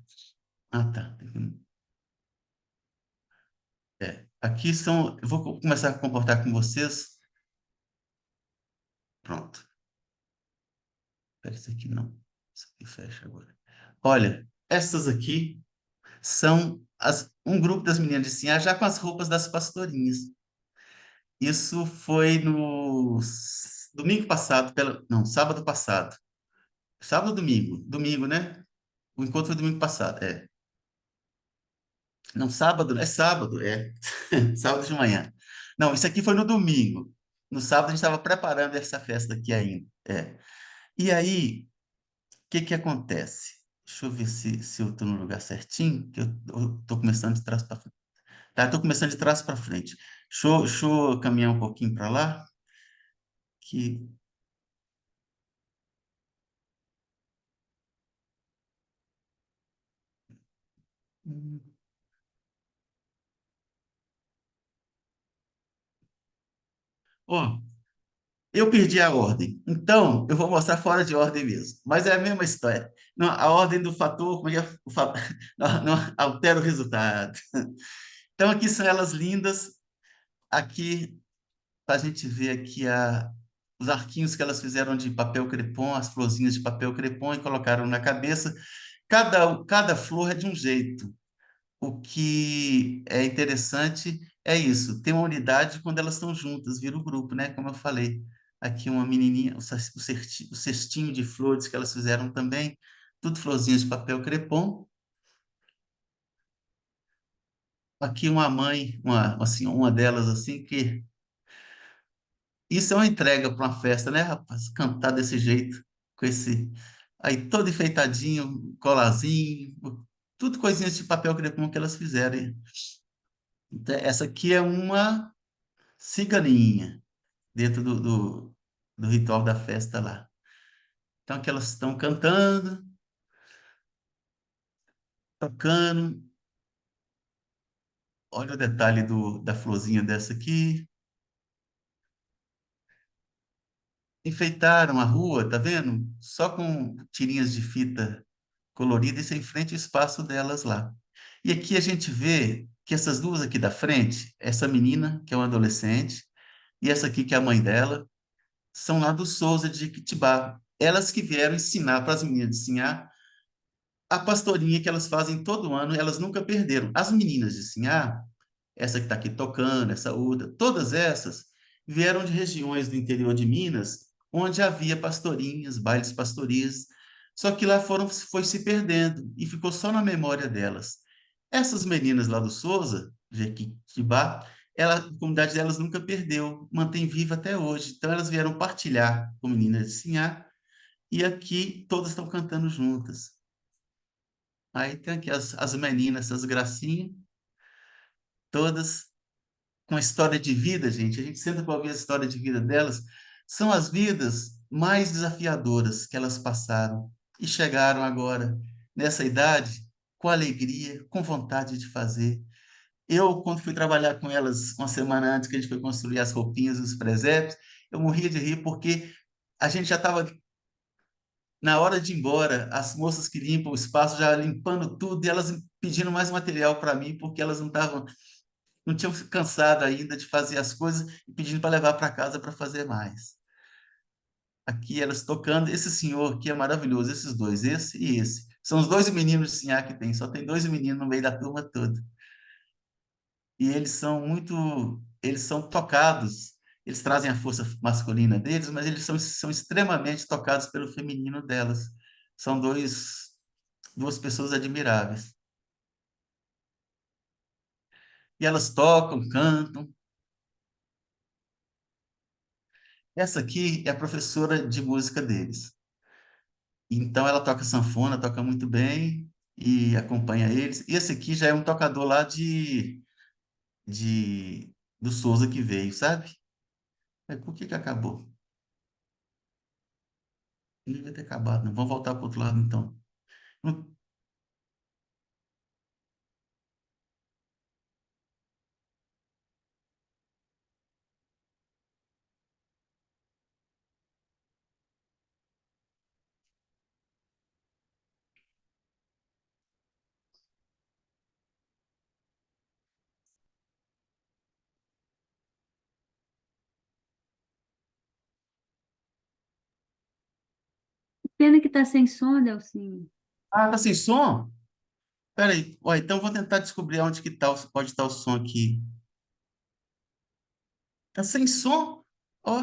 Ah, tá. Aqui eu vou começar a comportar com vocês, pronto. Espera, isso aqui não, isso aqui fecha agora. Olha, essas aqui são um grupo das meninas de Sinhá já com as roupas das pastorinhas. Isso foi no domingo passado, não, sábado passado. Sábado ou domingo? Domingo, né? O encontro foi domingo passado, Não, sábado, é sábado, sábado de manhã. Não, isso aqui foi no domingo. No sábado a gente estava preparando essa festa aqui ainda. E aí, o que que acontece? Deixa eu ver se eu estou no lugar certinho, que eu estou começando de trás para frente. Tá, estou começando de trás para frente. Deixa eu caminhar um pouquinho para lá, que... Ó, eu perdi a ordem. Então, eu vou mostrar fora de ordem mesmo. Mas é a mesma história. Não, a ordem do fator, como é que é? Não altera o resultado. Então, aqui são elas lindas. Aqui, para a gente ver aqui os arquinhos que elas fizeram de papel crepom, as florzinhas de papel crepom e colocaram na cabeça. Cada flor é de um jeito. O que é interessante é isso, tem uma unidade quando elas estão juntas, vira o grupo, né? Como eu falei. Aqui uma menininha, o cestinho de flores que elas fizeram também, tudo florzinhas de papel crepom. Aqui uma mãe, assim, uma delas assim, que isso é uma entrega para uma festa, né, rapaz? Cantar desse jeito, com esse aí todo enfeitadinho, colazinho, tudo coisinhas de papel crepom que elas fizeram. Então, essa aqui é uma ciganinha dentro do ritual da festa lá. Então, que elas estão cantando, tocando. Olha o detalhe da florzinha dessa aqui. Enfeitaram a rua, tá vendo? Só com tirinhas de fita colorida, isso é em frente ao espaço delas lá. E aqui a gente vê que essas duas aqui da frente, essa menina, que é uma adolescente, e essa aqui, que é a mãe dela, são lá do Souza de Jequitibá. Elas que vieram ensinar para as meninas de Sinhá a pastorinha que elas fazem todo ano, elas nunca perderam. As meninas de Sinhá, essa que está aqui tocando, essa outra, todas essas vieram de regiões do interior de Minas, onde havia pastorinhas, bailes pastorias, só que lá foi se perdendo e ficou só na memória delas. Essas meninas lá do Souza, de Jequitibá, a comunidade delas nunca perdeu, mantém viva até hoje. Então elas vieram partilhar com meninas de Sinhá e aqui todas estão cantando juntas. Aí tem aqui as meninas, essas gracinhas, todas com história de vida, gente. A gente senta para ouvir a história de vida delas. São as vidas mais desafiadoras que elas passaram e chegaram agora, nessa idade, com alegria, com vontade de fazer. Eu, quando fui trabalhar com elas uma semana antes que a gente foi construir as roupinhas, os presépios, eu morria de rir porque a gente já estava na hora de ir embora, as moças que limpam o espaço já limpando tudo e elas pedindo mais material para mim porque elas não tinham se cansado ainda de fazer as coisas e pedindo para levar para casa para fazer mais. Aqui elas tocando, esse senhor aqui é maravilhoso, esses dois, esse e esse. São os dois meninos de Sinhá que tem, só tem dois meninos no meio da turma toda. E eles são tocados, eles trazem a força masculina deles, mas eles são extremamente tocados pelo feminino delas. São duas pessoas admiráveis. E elas tocam, cantam. Essa aqui é a professora de música deles. Então ela toca sanfona, toca muito bem e acompanha eles. E esse aqui já é um tocador lá de do Souza que veio, sabe? Mas por que que acabou? Não devia ter acabado, não. Vamos voltar para o outro lado, então. Não- Pena que tá sem som, Delcinho. Ah, tá sem som? Peraí. Ó, então vou tentar descobrir onde que tá, pode estar o som aqui. Tá sem som? Ó,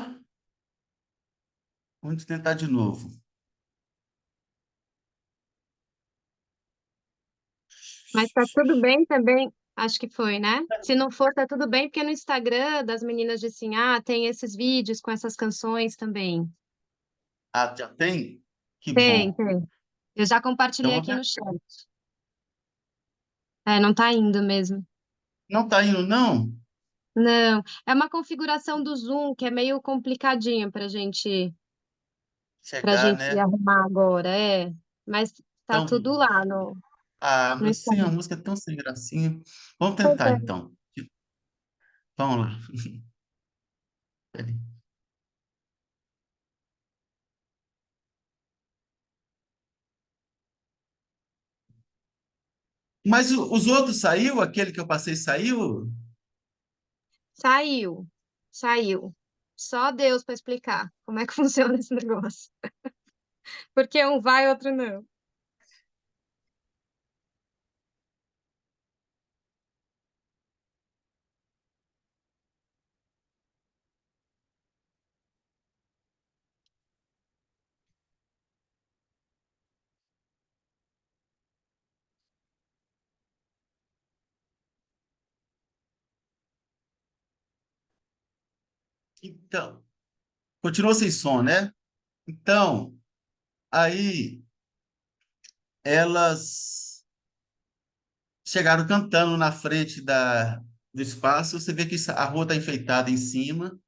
vamos tentar de novo. Mas tá tudo bem também, acho que foi, né? Se não for, tá tudo bem, porque no Instagram das meninas de Sinhá tem esses vídeos com essas canções também. Ah, já tem? Que Tem, bom. tem. Eu já Então, compartilhei aqui no chat. É, não tá indo mesmo. não tá indo, não? Não, é uma configuração do Zoom que é meio complicadinho para Chegar, gente né? arrumar agora, é. Mas tá Então, tudo lá no mas sim, a Instagram. música é tão sem gracinha. Vamos Pois tentar, é. então. Vamos lá. Peraí. Mas os outros saiu? Aquele que eu passei saiu? Saiu, saiu. Só Deus para explicar como é que funciona esse negócio. Porque um vai, outro não. Então, continuou sem som, né? Então, aí elas chegaram cantando na frente do espaço. Você vê que a rua está enfeitada em cima.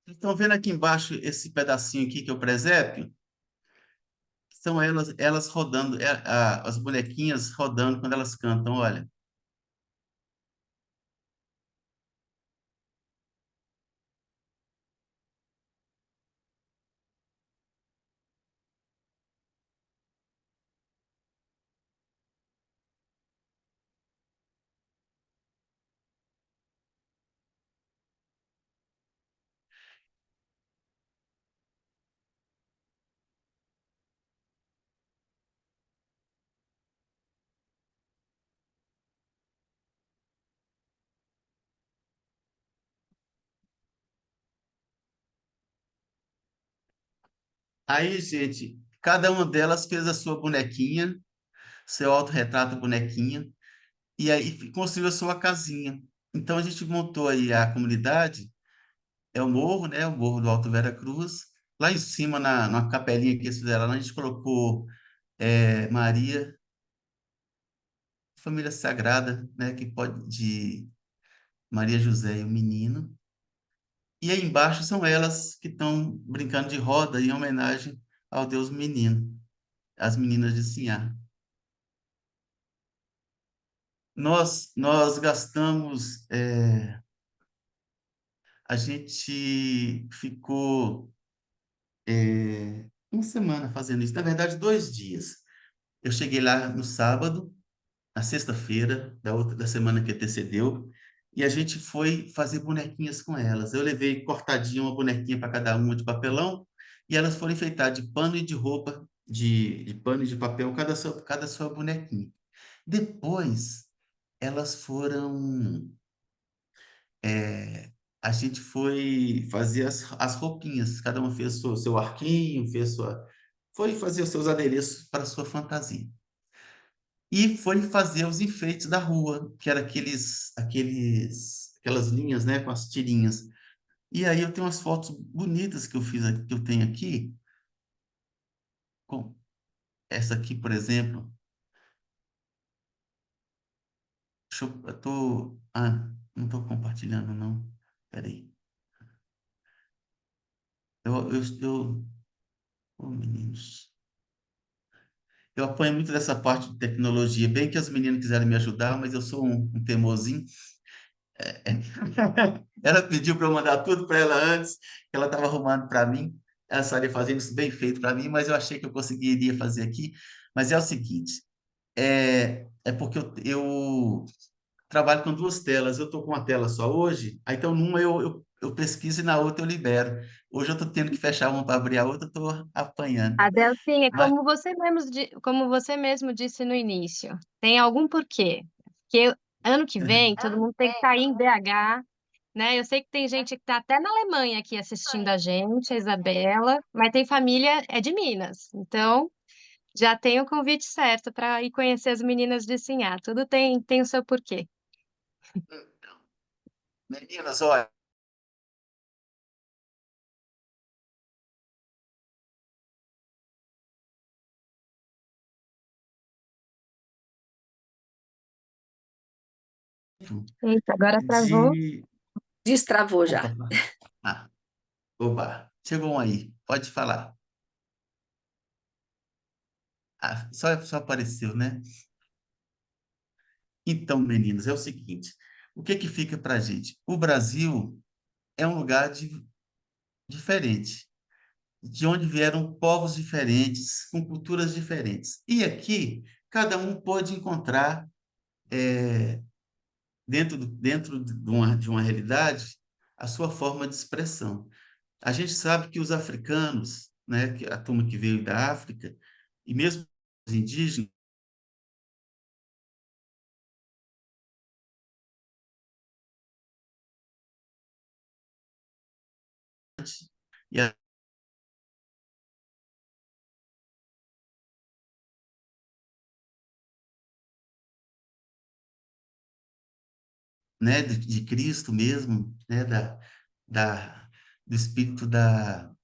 Vocês estão vendo aqui embaixo esse pedacinho aqui que é o presépio? São elas rodando, as bonequinhas rodando quando elas cantam, olha. Aí, gente, cada uma delas fez a sua bonequinha, seu autorretrato bonequinha, e aí construiu a sua casinha. Então, a gente montou aí a comunidade, é o morro, né? O Morro do Alto Vera Cruz. Lá em cima, na capelinha que eles fizeram, lá, a gente colocou Maria, família sagrada, né? Que pode, de Maria José e o menino. E aí embaixo são elas que estão brincando de roda em homenagem ao Deus Menino, as meninas de Sinhá. Nós gastamos, a gente ficou uma semana fazendo isso, na verdade, 2 dias. Eu cheguei lá no sábado, na sexta-feira da semana que antecedeu, e a gente foi fazer bonequinhas com elas. Eu levei cortadinha uma bonequinha para cada uma de papelão, e elas foram enfeitar de pano e de roupa, de pano e de papel, cada sua bonequinha. Depois, elas foram. A gente foi fazer as roupinhas, cada uma fez seu arquinho, foi fazer os seus adereços para a sua fantasia. E foi fazer os enfeites da rua, que era aquelas linhas, né, com as tirinhas. E aí eu tenho umas fotos bonitas que eu fiz, que eu tenho aqui, com essa aqui, por exemplo. Não estou compartilhando, não. Peraí. Oh, meninos. Eu apanho muito dessa parte de tecnologia, bem que as meninas quiseram me ajudar, mas eu sou um teimosinho. Ela pediu para eu mandar tudo para ela antes, que ela estava arrumando para mim. Ela estaria fazendo isso bem feito para mim, mas eu achei que eu conseguiria fazer aqui. Mas é o seguinte, é porque eu trabalho com 2 telas. Eu estou com uma tela só hoje, aí então numa eu pesquiso e na outra eu libero. Hoje eu estou tendo que fechar uma para abrir a outra, eu estou apanhando. Adelcinha, Mas, como você mesmo disse no início, tem algum porquê? Porque ano que vem todo mundo tem que estar em BH, né? Eu sei que tem gente que está até na Alemanha aqui assistindo a gente, a Isabela, mas tem família, é de Minas. Então, já tem o convite certo para ir conhecer as meninas de Sinhá. Tudo tem o seu porquê. Meninas, olha, Eita, agora travou. de... Destravou já. Opa, ah, oba, chegou um aí, pode falar. Ah, só apareceu, né? Então, meninos, é o seguinte, o que que fica para a gente? O Brasil é um lugar diferente, de onde vieram povos diferentes, com culturas diferentes. E aqui, cada um pode encontrar, dentro de uma realidade, a sua forma de expressão. A gente sabe que os africanos, né, que a turma que veio da África, e mesmo os indígenas, e a, né, de Cristo mesmo, né, da, do espírito da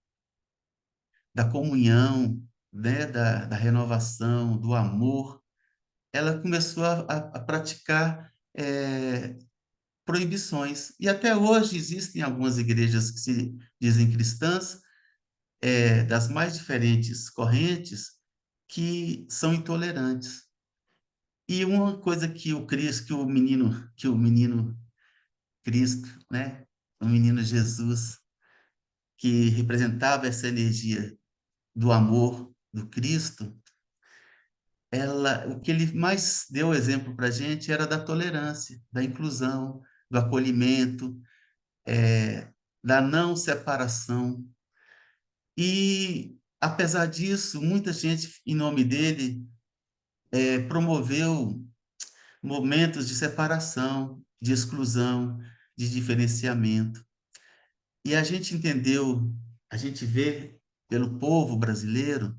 comunhão, né, da renovação, do amor, ela começou a praticar proibições. E até hoje existem algumas igrejas que se dizem cristãs, das mais diferentes correntes, que são intolerantes. E uma coisa que o Cristo, que o menino Cristo, né, o menino Jesus, que representava essa energia do amor do Cristo, o que ele mais deu exemplo para a gente era da tolerância, da inclusão, do acolhimento, da não separação. E, apesar disso, muita gente, em nome dele, promoveu momentos de separação, de exclusão, de diferenciamento. E a gente entendeu, a gente vê pelo povo brasileiro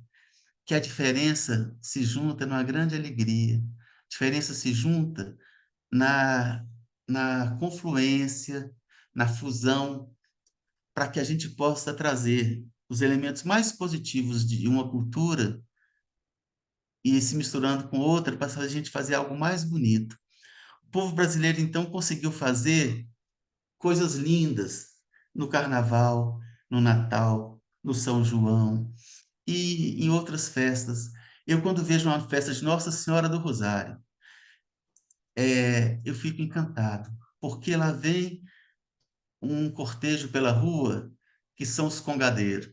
que a diferença se junta numa grande alegria. A diferença se junta na, na confluência, na fusão, para que a gente possa trazer os elementos mais positivos de uma cultura e se misturando com outra para a gente fazer algo mais bonito. O povo brasileiro, então, conseguiu fazer coisas lindas no Carnaval, no Natal, no São João e em outras festas. Eu, quando vejo uma festa de Nossa Senhora do Rosário, eu fico encantado, porque lá vem um cortejo pela rua, que são os congadeiros,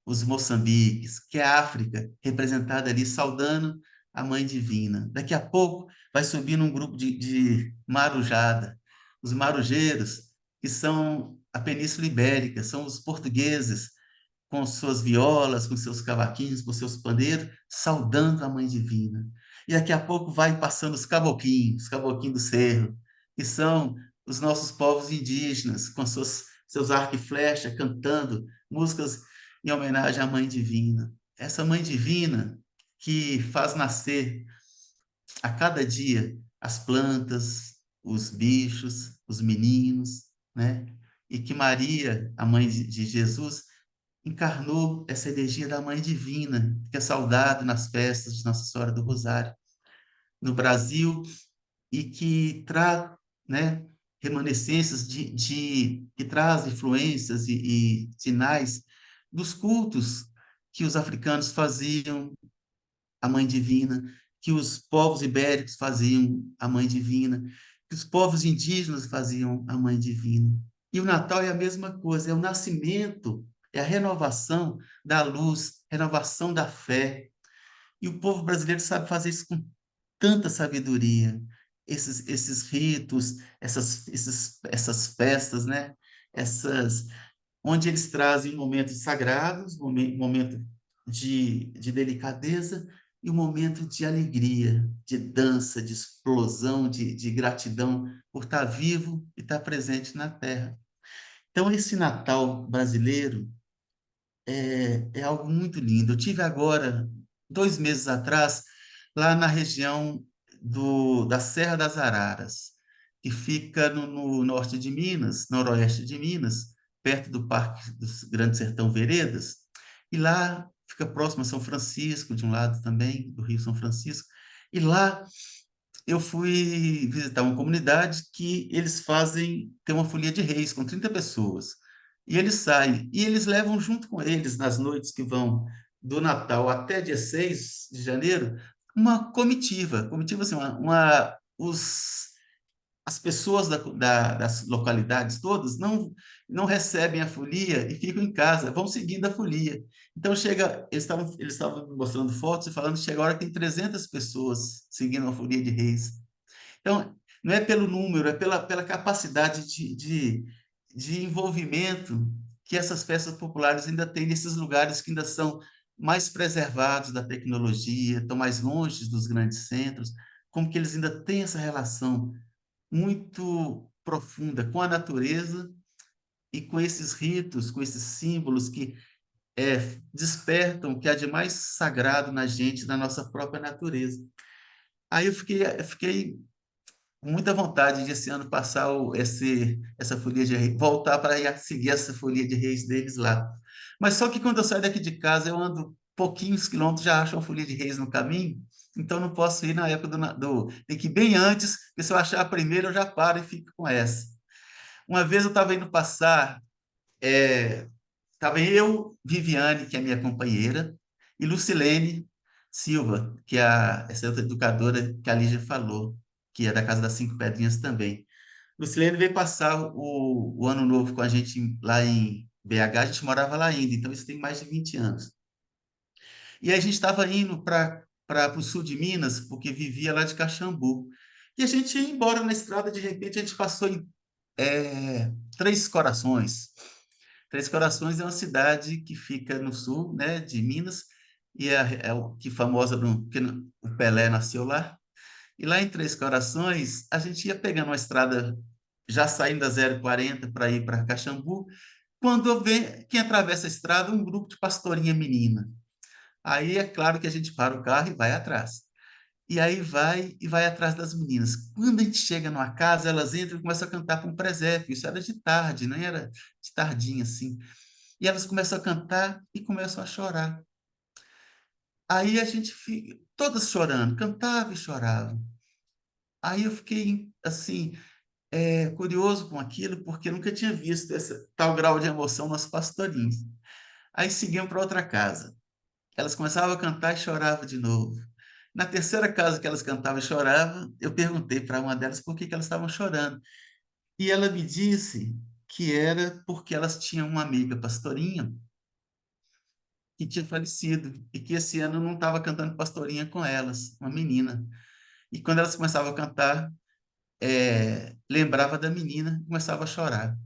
os moçambiques, que é a África, representada ali, saudando a Mãe Divina. Daqui a pouco vai subir um grupo de marujada, os marujeiros, que são a Península Ibérica, são os portugueses, com suas violas, com seus cavaquinhos, com seus pandeiros, saudando a Mãe Divina. E daqui a pouco vai passando os caboclinhos do cerro, que são os nossos povos indígenas, com seus arco e flecha, cantando músicas em homenagem à Mãe Divina. Essa Mãe Divina que faz nascer a cada dia as plantas, os bichos, os meninos, né? E que Maria, a mãe de Jesus, encarnou essa energia da Mãe Divina, que é saudada nas festas de Nossa Senhora do Rosário no Brasil e que traz, né, remanescências que traz influências e sinais dos cultos que os africanos faziam à Mãe Divina, que os povos ibéricos faziam à Mãe Divina, que os povos indígenas faziam à Mãe Divina. E o Natal é a mesma coisa, é o nascimento, é a renovação da luz, renovação da fé. E o povo brasileiro sabe fazer isso com tanta sabedoria. Esses ritos, essas festas, né? Essas, onde eles trazem momentos sagrados, momento de delicadeza e um momento de alegria, de dança, de explosão, de gratidão por estar vivo e estar presente na Terra. Então, esse Natal brasileiro é algo muito lindo. Eu tive agora, 2 meses atrás, lá na região da Serra das Araras, que fica no norte de Minas, noroeste de Minas, perto do Parque do Grande Sertão Veredas, e lá fica próximo a São Francisco, de um lado também, do Rio São Francisco, e lá eu fui visitar uma comunidade que eles tem uma folia de reis com 30 pessoas. E eles saem, e eles levam junto com eles, nas noites que vão do Natal até dia 6 de janeiro, uma comitiva. Comitiva, assim, as pessoas das localidades todas não recebem a folia e ficam em casa, vão seguindo a folia. Então, eles estavam me mostrando fotos e falando, chega a hora que tem 300 pessoas seguindo a folia de reis. Então, não é pelo número, é pela capacidade de envolvimento que essas festas populares ainda têm nesses lugares que ainda são mais preservados da tecnologia, estão mais longe dos grandes centros, como que eles ainda têm essa relação muito profunda com a natureza e com esses ritos, com esses símbolos que despertam o que há de mais sagrado na gente, na nossa própria natureza. Aí eu fiquei com muita vontade de esse ano passar essa folia de reis, voltar para seguir essa folia de reis deles lá. Mas só que quando eu saio daqui de casa, eu ando pouquinhos quilômetros, já acho uma folia de reis no caminho, então não posso ir na época tem que ir bem antes, porque se eu achar a primeira, eu já paro e fico com essa. Uma vez eu estava indo passar, estava eu, Viviane, que é minha companheira, e Lucilene Silva, que é essa outra educadora que a Lígia falou, que é da Casa das Cinco Pedrinhas também. Lucilene veio passar o ano novo com a gente lá em BH, a gente morava lá ainda, então isso tem mais de 20 anos. E aí a gente estava indo para o sul de Minas, porque vivia lá de Caxambu. E a gente ia embora na estrada, de repente a gente passou em Três Corações. Três Corações é uma cidade que fica no sul, né, de Minas, e que famosa porque o Pelé nasceu lá. E lá em Três Corações, a gente ia pegando uma estrada já saindo da 040 para ir para Caxambu, quando eu vejo quem atravessa a estrada, um grupo de pastorinha menina. Aí é claro que a gente para o carro e vai atrás. E aí vai atrás das meninas. Quando a gente chega numa casa, elas entram e começam a cantar com presépio. Isso era de tarde, não era de tardinha assim. E elas começam a cantar e começam a chorar. Aí a gente fica, todas chorando, cantava e chorava. Aí eu fiquei assim, curioso com aquilo, porque eu nunca tinha visto esse tal grau de emoção nas pastorinhas. Aí seguimos para outra casa. Elas começavam a cantar e choravam de novo. Na terceira casa que elas cantavam e choravam, eu perguntei para uma delas por que elas estavam chorando. E ela me disse que era porque elas tinham uma amiga pastorinha que tinha falecido e que esse ano não estava cantando pastorinha com elas, uma menina. E quando elas começavam a cantar, lembrava da menina e começava a chorar.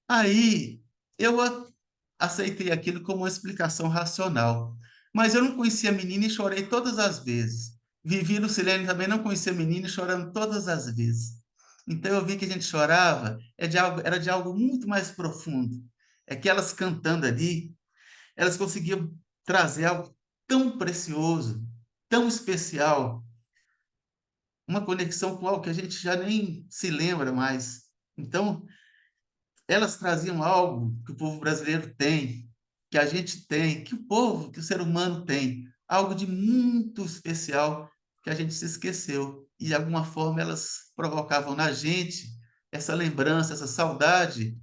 Aí eu aceitei aquilo como uma explicação racional. Mas eu não conhecia a menina e chorei todas as vezes. Vivi Lucilene também não conhecia a menina e chorando todas as vezes. Então eu vi que a gente chorava era de algo muito mais profundo. É que elas cantando ali, elas conseguiam trazer algo tão precioso, tão especial, uma conexão com algo que a gente já nem se lembra mais. Então, elas traziam algo que o povo brasileiro tem, que a gente tem, que o ser humano tem, algo de muito especial que a gente se esqueceu. E de alguma forma elas provocavam na gente essa lembrança, essa saudade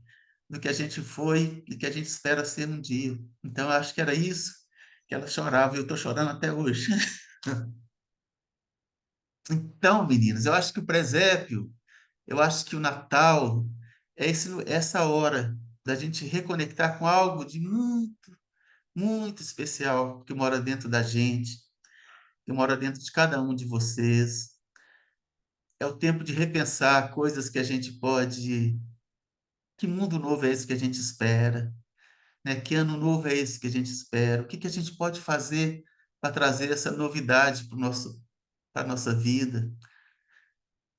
do que a gente foi e que a gente espera ser um dia. Então, eu acho que era isso que ela chorava, e eu estou chorando até hoje. Então, meninas, eu acho que o presépio, eu acho que o Natal essa hora da gente reconectar com algo de muito, muito especial que mora dentro da gente, que mora dentro de cada um de vocês. É o tempo de repensar coisas que a gente pode. Que mundo novo é esse que a gente espera? Né? Que ano novo é esse que a gente espera? O que que a gente pode fazer para trazer essa novidade para a nossa vida?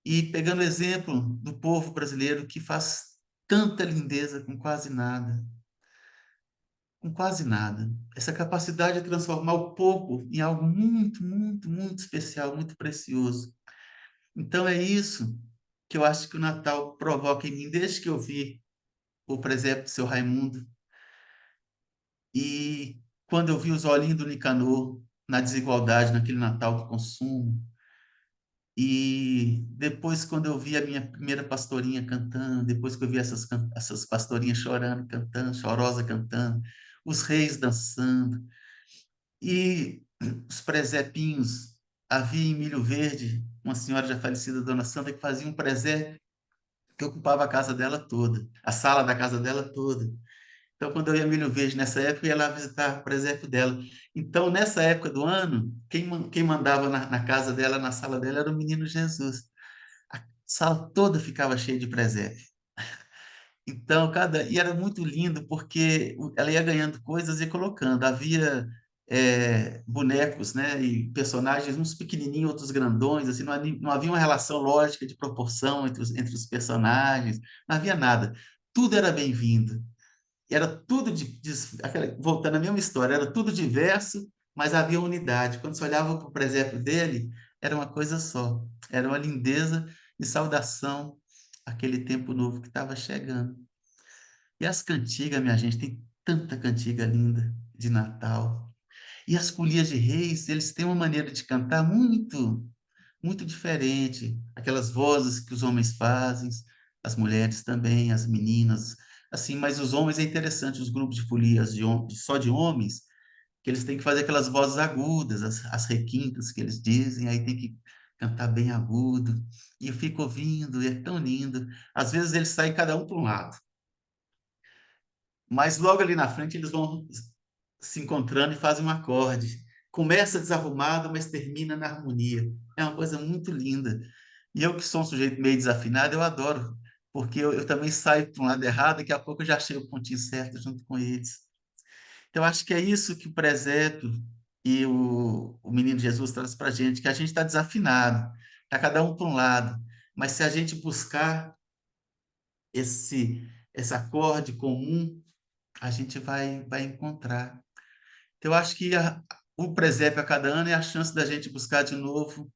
E pegando o exemplo do povo brasileiro que faz tanta lindeza com quase nada, com quase nada. Essa capacidade de transformar o pouco em algo muito, muito, muito especial, muito precioso. Então é isso que eu acho que o Natal provoca em mim desde que eu vi o presépio do seu Raimundo. E quando eu vi os olhinhos do Nicanor na desigualdade, naquele Natal do consumo, e depois quando eu vi a minha primeira pastorinha cantando, depois que eu vi essas pastorinhas chorando, cantando, chorosa cantando, os reis dançando, e os presépinhos, havia em Milho Verde uma senhora já falecida, Dona Santa, que fazia um presépio que ocupava a casa dela toda, a sala da casa dela toda. Então, quando eu ia a Milho Verde nessa época, eu ia lá visitar o presépio dela. Então, nessa época do ano, quem mandava na casa dela, na sala dela, era o menino Jesus. A sala toda ficava cheia de presépio. Então, e era muito lindo, porque ela ia ganhando coisas e colocando. Havia bonecos, né, e personagens, uns pequenininhos, outros grandões, assim, não havia uma relação lógica de proporção entre os personagens, não havia nada. Tudo era bem-vindo. Era tudo voltando à mesma história, era tudo diverso, mas havia unidade. Quando você olhava para o presépio dele, era uma coisa só. Era uma lindeza e saudação àquele tempo novo que estava chegando. E as cantigas, minha gente, tem tanta cantiga linda de Natal. E as folias de reis, eles têm uma maneira de cantar muito diferente. Aquelas vozes que os homens fazem, as mulheres também, as meninas, assim, mas os homens é interessante, os grupos de folias só de homens, que eles têm que fazer aquelas vozes agudas, as requintas que eles dizem, aí tem que cantar bem agudo, e eu fico ouvindo, e é tão lindo. Às vezes eles saem cada um para um lado, mas logo ali na frente eles vão se encontrando e fazem um acorde. Começa desarrumado, mas termina na harmonia. É uma coisa muito linda. E eu que sou um sujeito meio desafinado, eu adoro, porque eu também saio para um lado errado, daqui a pouco eu já chego ao pontinho certo junto com eles. Então, eu acho que é isso que o presépio e o Menino Jesus traz para a gente, que a gente está desafinado, está cada um para um lado, mas se a gente buscar esse acorde comum, a gente vai encontrar. Então, eu acho que o presépio a cada ano é a chance da gente buscar de novo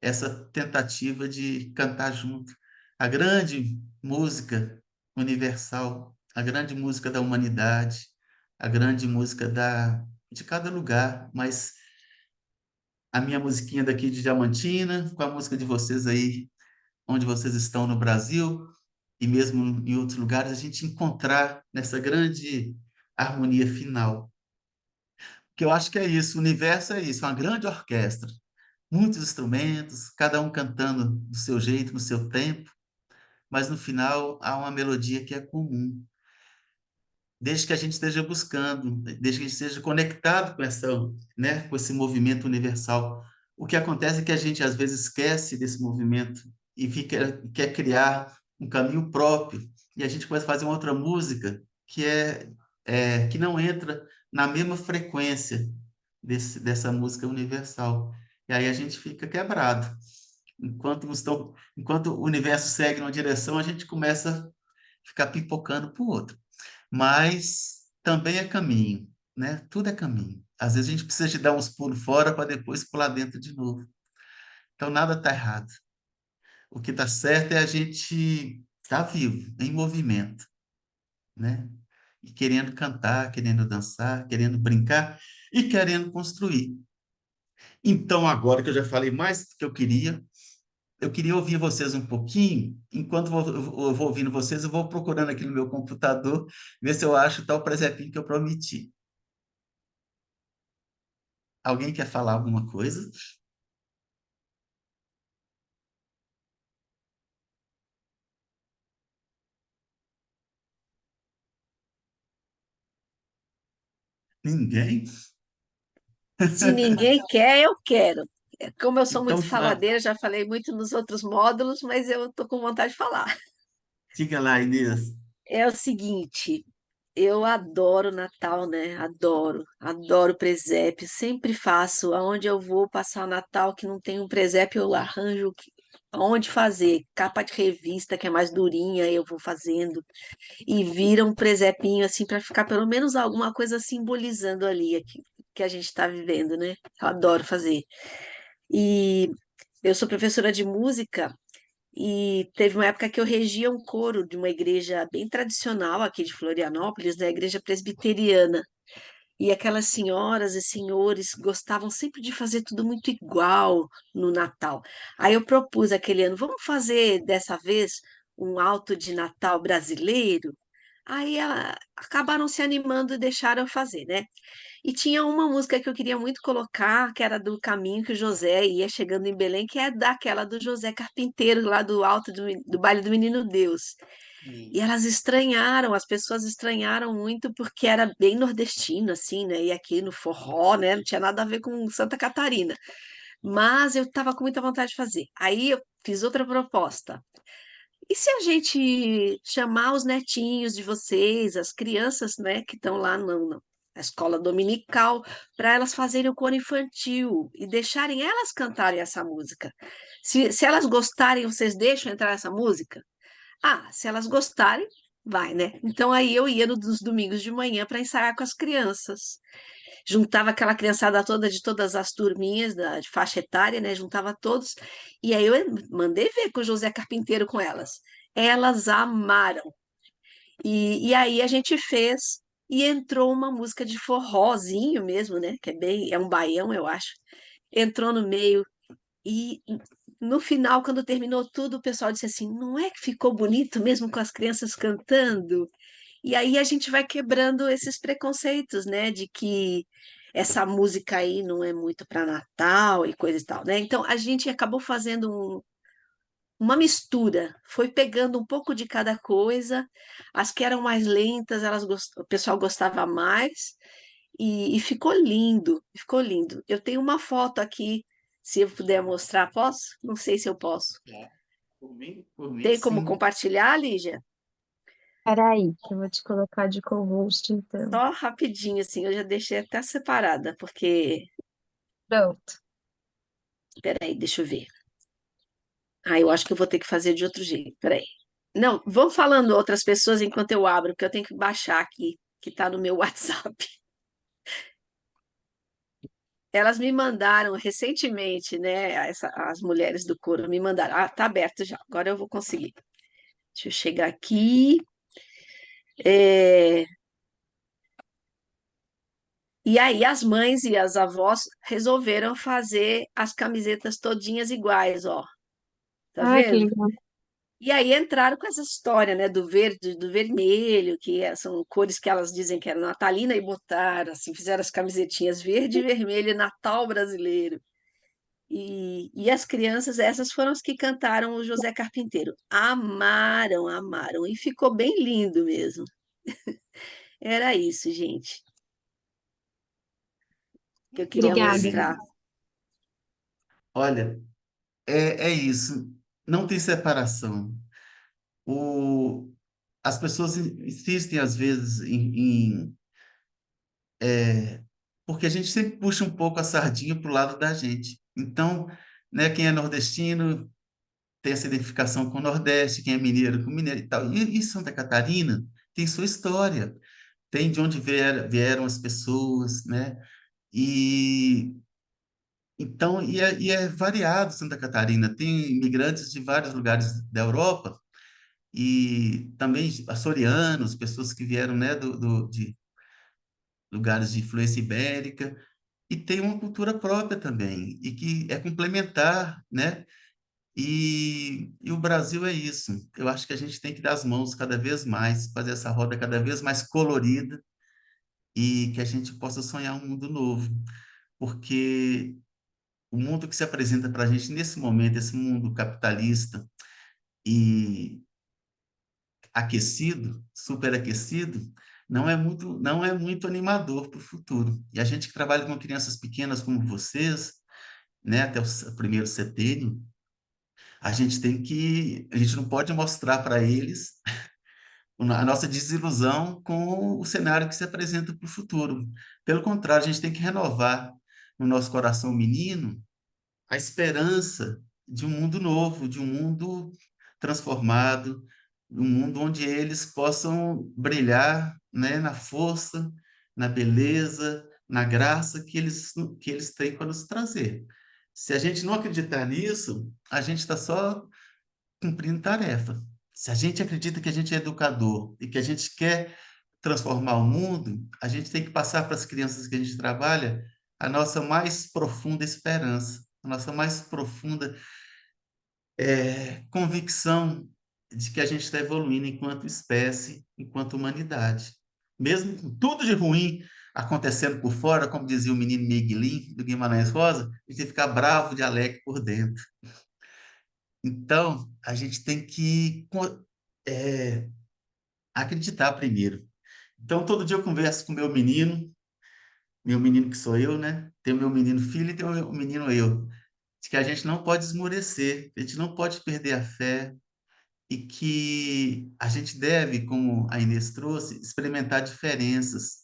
essa tentativa de cantar junto. A grande música universal, a grande música da humanidade, a grande música de cada lugar, mas a minha musiquinha daqui de Diamantina, com a música de vocês aí, onde vocês estão no Brasil, e mesmo em outros lugares, a gente encontrar nessa grande harmonia final. Que eu acho que é isso, o universo é isso, uma grande orquestra, muitos instrumentos, cada um cantando do seu jeito, no seu tempo, mas no final há uma melodia que é comum. Desde que a gente esteja buscando, desde que a gente esteja conectado com né, com esse movimento universal. O que acontece é que a gente às vezes esquece desse movimento e quer criar um caminho próprio, e a gente começa a fazer uma outra música que não entra na mesma frequência dessa música universal. E aí a gente fica quebrado. Enquanto o universo segue numa direção, a gente começa a ficar pipocando para o outro. Mas também é caminho, né? Tudo é caminho. Às vezes a gente precisa de dar uns pulos fora para depois pular dentro de novo. Então nada está errado. O que está certo é a gente estar vivo, em movimento, né? E querendo cantar, querendo dançar, querendo brincar e querendo construir. Então, agora que eu já falei mais do que eu queria ouvir vocês um pouquinho. Enquanto eu vou ouvindo vocês, eu vou procurando aqui no meu computador, ver se eu acho tal presépio que eu prometi. Alguém quer falar alguma coisa? Ninguém? Se ninguém quer, eu quero. Como eu sou Então, muito faladeira, já falei muito nos outros módulos, mas eu estou com vontade de falar. diga lá, Inês. É o seguinte, eu adoro Natal, né? Adoro, adoro presépio. Sempre faço. Aonde eu vou passar o Natal que não tem um presépio, eu arranjo aonde fazer. Capa de revista que é mais durinha, eu vou fazendo. E vira um presépinho assim para ficar pelo menos alguma coisa simbolizando ali aqui, que a gente está vivendo, né? Eu adoro fazer. E eu sou professora de música E teve uma época que eu regia um coro de uma igreja bem tradicional aqui de Florianópolis, da igreja presbiteriana. E aquelas senhoras e senhores gostavam sempre de fazer tudo muito igual no Natal. Aí eu propus aquele ano, vamos fazer dessa vez um alto de Natal brasileiro? Aí acabaram se animando e deixaram eu fazer, né? E tinha uma música que eu queria muito colocar, que era do caminho que o José ia chegando em Belém, que é daquela do José Carpinteiro, lá do alto do baile do Menino Deus. E Sim. elas estranharam, as pessoas estranharam muito porque era bem nordestino, assim, né? E aqui no forró, né? Não tinha nada a ver com Santa Catarina. Mas eu estava com muita vontade de fazer. Aí eu fiz outra proposta. E se a gente chamar os netinhos de vocês, as crianças, né, que estão lá na escola dominical, para elas fazerem o coro infantil e deixarem elas cantarem essa música? Se elas gostarem, vocês deixam entrar essa música? Ah, se elas gostarem, vai, né? Então aí eu ia nos domingos de manhã para ensaiar com as crianças. Juntava aquela criançada toda de todas as turminhas de faixa etária, né? Juntava todos. E aí eu mandei ver com o José Carpinteiro com elas. Elas amaram. E aí a gente fez e entrou uma música de forrozinho mesmo, né? Que é um baião, eu acho. Entrou no meio e no final, quando terminou tudo, o pessoal disse assim: não é que ficou bonito mesmo com as crianças cantando? E aí a gente vai quebrando esses preconceitos, né, de que essa música aí não é muito para Natal e coisa e tal, né? Então a gente acabou fazendo uma mistura, foi pegando um pouco de cada coisa. As que eram mais lentas, o pessoal gostava mais e ficou lindo, ficou lindo. Eu tenho uma foto aqui, se eu puder mostrar, posso? Não sei se eu posso. É. Por mim, Tem como sim. compartilhar, Lígia? Peraí, que eu vou te colocar de co-host, então. Só rapidinho, assim, eu já deixei até separada, porque. Pronto. Peraí, deixa eu ver. Ah, eu acho que eu vou ter que fazer de outro jeito. Peraí. Não, vão falando outras pessoas enquanto eu abro, porque eu tenho que baixar aqui, que está no meu WhatsApp. Elas me mandaram recentemente, né? As mulheres do coro me mandaram. Ah, tá aberto já. Agora eu vou conseguir. Deixa eu chegar aqui. É, E aí as mães e as avós resolveram fazer as camisetas todinhas iguais, ó. Tá Ai, que vendo? legal. E aí entraram com essa história, né, do verde, do vermelho, são cores que elas dizem que era natalina, e botaram, assim, fizeram as camisetinhas verde, vermelho, e Natal brasileiro. E as crianças, essas foram as que cantaram o José Carpinteiro. Amaram, amaram, e ficou bem lindo mesmo. Era isso, gente, que eu queria Obrigada. mostrar. Olha, é isso. Não tem separação. O, as pessoas insistem, às vezes, porque a gente sempre puxa um pouco a sardinha para o lado da gente. Então, né, quem é nordestino tem essa identificação com o Nordeste, quem é mineiro com mineiro e tal. E Santa Catarina tem sua história, tem de onde vieram as pessoas, né? E então e é variado Santa Catarina. Tem imigrantes de vários lugares da Europa e também açorianos, pessoas que vieram, né, de lugares de influência ibérica, e tem uma cultura própria também, e que é complementar, né? E o Brasil é isso. Eu acho que a gente tem que dar as mãos cada vez mais, fazer essa roda cada vez mais colorida e que a gente possa sonhar um mundo novo, porque o mundo que se apresenta para a gente nesse momento, esse mundo capitalista e aquecido, superaquecido, não é muito animador para o futuro. E a gente que trabalha com crianças pequenas como vocês, né, até o primeiro setênio, a gente não pode mostrar para eles a nossa desilusão com o cenário que se apresenta para o futuro. Pelo contrário, a gente tem que renovar no nosso coração menino a esperança de um mundo novo, de um mundo transformado, um mundo onde eles possam brilhar, né, na força, na beleza, na graça que eles têm para nos trazer. Se a gente não acreditar nisso, a gente está só cumprindo tarefa. Se a gente acredita que a gente é educador e que a gente quer transformar o mundo, a gente tem que passar para as crianças que a gente trabalha a nossa mais profunda esperança, a nossa mais profunda convicção de que a gente está evoluindo enquanto espécie, enquanto humanidade. Mesmo com tudo de ruim acontecendo por fora, como dizia o menino Miguelinho, do Guimarães Rosa, a gente tem que ficar bravo de alegre por dentro. Então, a gente tem que é, acreditar primeiro. Então, todo dia eu converso com meu menino que sou eu, né? Tem o meu menino filho e tem o meu menino eu. De que a gente não pode esmorecer, a gente não pode perder a fé e que a gente deve, como a Inês trouxe, experimentar diferenças.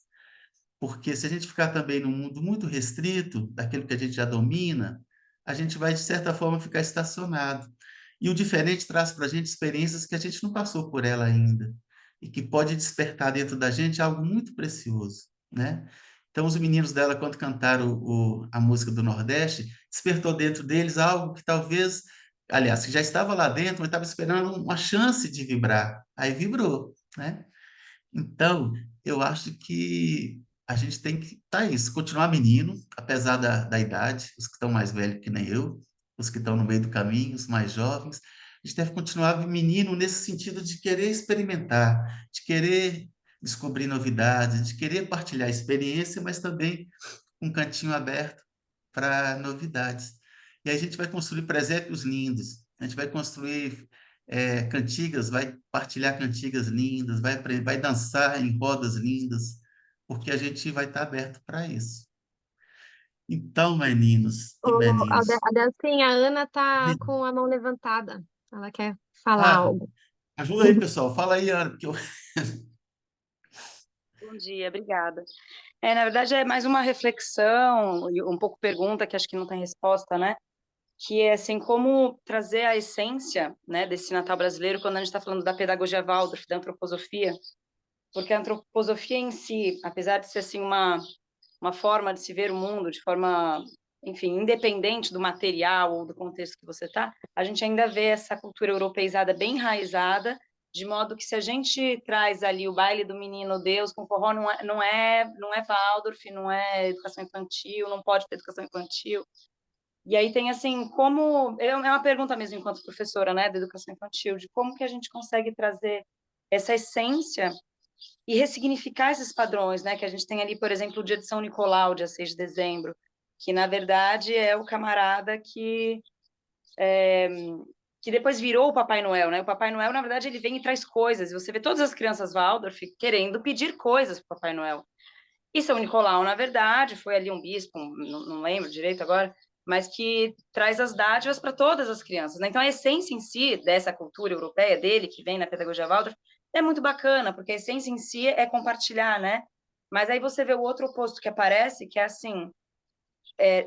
Porque se a gente ficar também num mundo muito restrito, daquilo que a gente já domina, a gente vai, de certa forma, ficar estacionado. E o diferente traz para a gente experiências que a gente não passou por ela ainda, e que pode despertar dentro da gente algo muito precioso, né? Então, os meninos dela, quando cantaram a música do Nordeste, despertou dentro deles algo que talvez, aliás, que já estava lá dentro, mas estava esperando uma chance de vibrar. Aí vibrou, né? Então, eu acho que a gente tem que, tá isso, continuar menino, apesar da idade, os que estão mais velhos que nem eu, os que estão no meio do caminho, os mais jovens, a gente deve continuar menino nesse sentido de querer experimentar, de querer descobrir novidades, de querer partilhar experiência, mas também um cantinho aberto para novidades. E aí a gente vai construir presépios lindos, a gente vai construir cantigas, vai partilhar cantigas lindas, vai dançar em rodas lindas, porque a gente vai estar aberto para isso. Então, meninos e meninos, A Delcinha, a Ana tá com a mão levantada. Ela quer falar ah, algo. ajuda aí, pessoal. Fala aí, Ana, porque eu... Bom dia, obrigada. Na verdade, é mais uma reflexão e um pouco pergunta, que acho que não tem resposta, né? Que é assim, como trazer a essência, né, desse Natal brasileiro quando a gente está falando da pedagogia Waldorf, da antroposofia, porque a antroposofia em si, apesar de ser assim uma forma de se ver o mundo de forma, enfim, independente do material ou do contexto que você está, a gente ainda vê essa cultura europeizada bem enraizada, de modo que se a gente traz ali o baile do menino Deus com forró, não é Waldorf, não é educação infantil, não pode ter educação infantil. E aí tem assim, como é uma pergunta mesmo enquanto professora, né, da educação infantil, de como que a gente consegue trazer essa essência e ressignificar esses padrões, né? Que a gente tem ali, por exemplo, o dia de São Nicolau, dia 6 de dezembro, que na verdade é o camarada que depois virou o Papai Noel, né? O Papai Noel, na verdade, ele vem e traz coisas. E você vê todas as crianças Waldorf querendo pedir coisas para o Papai Noel. E São Nicolau, na verdade, foi ali um bispo, não lembro direito agora, mas que traz as dádivas para todas as crianças, né? Então, a essência em si dessa cultura europeia dele, que vem na pedagogia Waldorf, é muito bacana, porque a essência em si é compartilhar, né? Mas aí você vê o outro oposto que aparece, que é assim,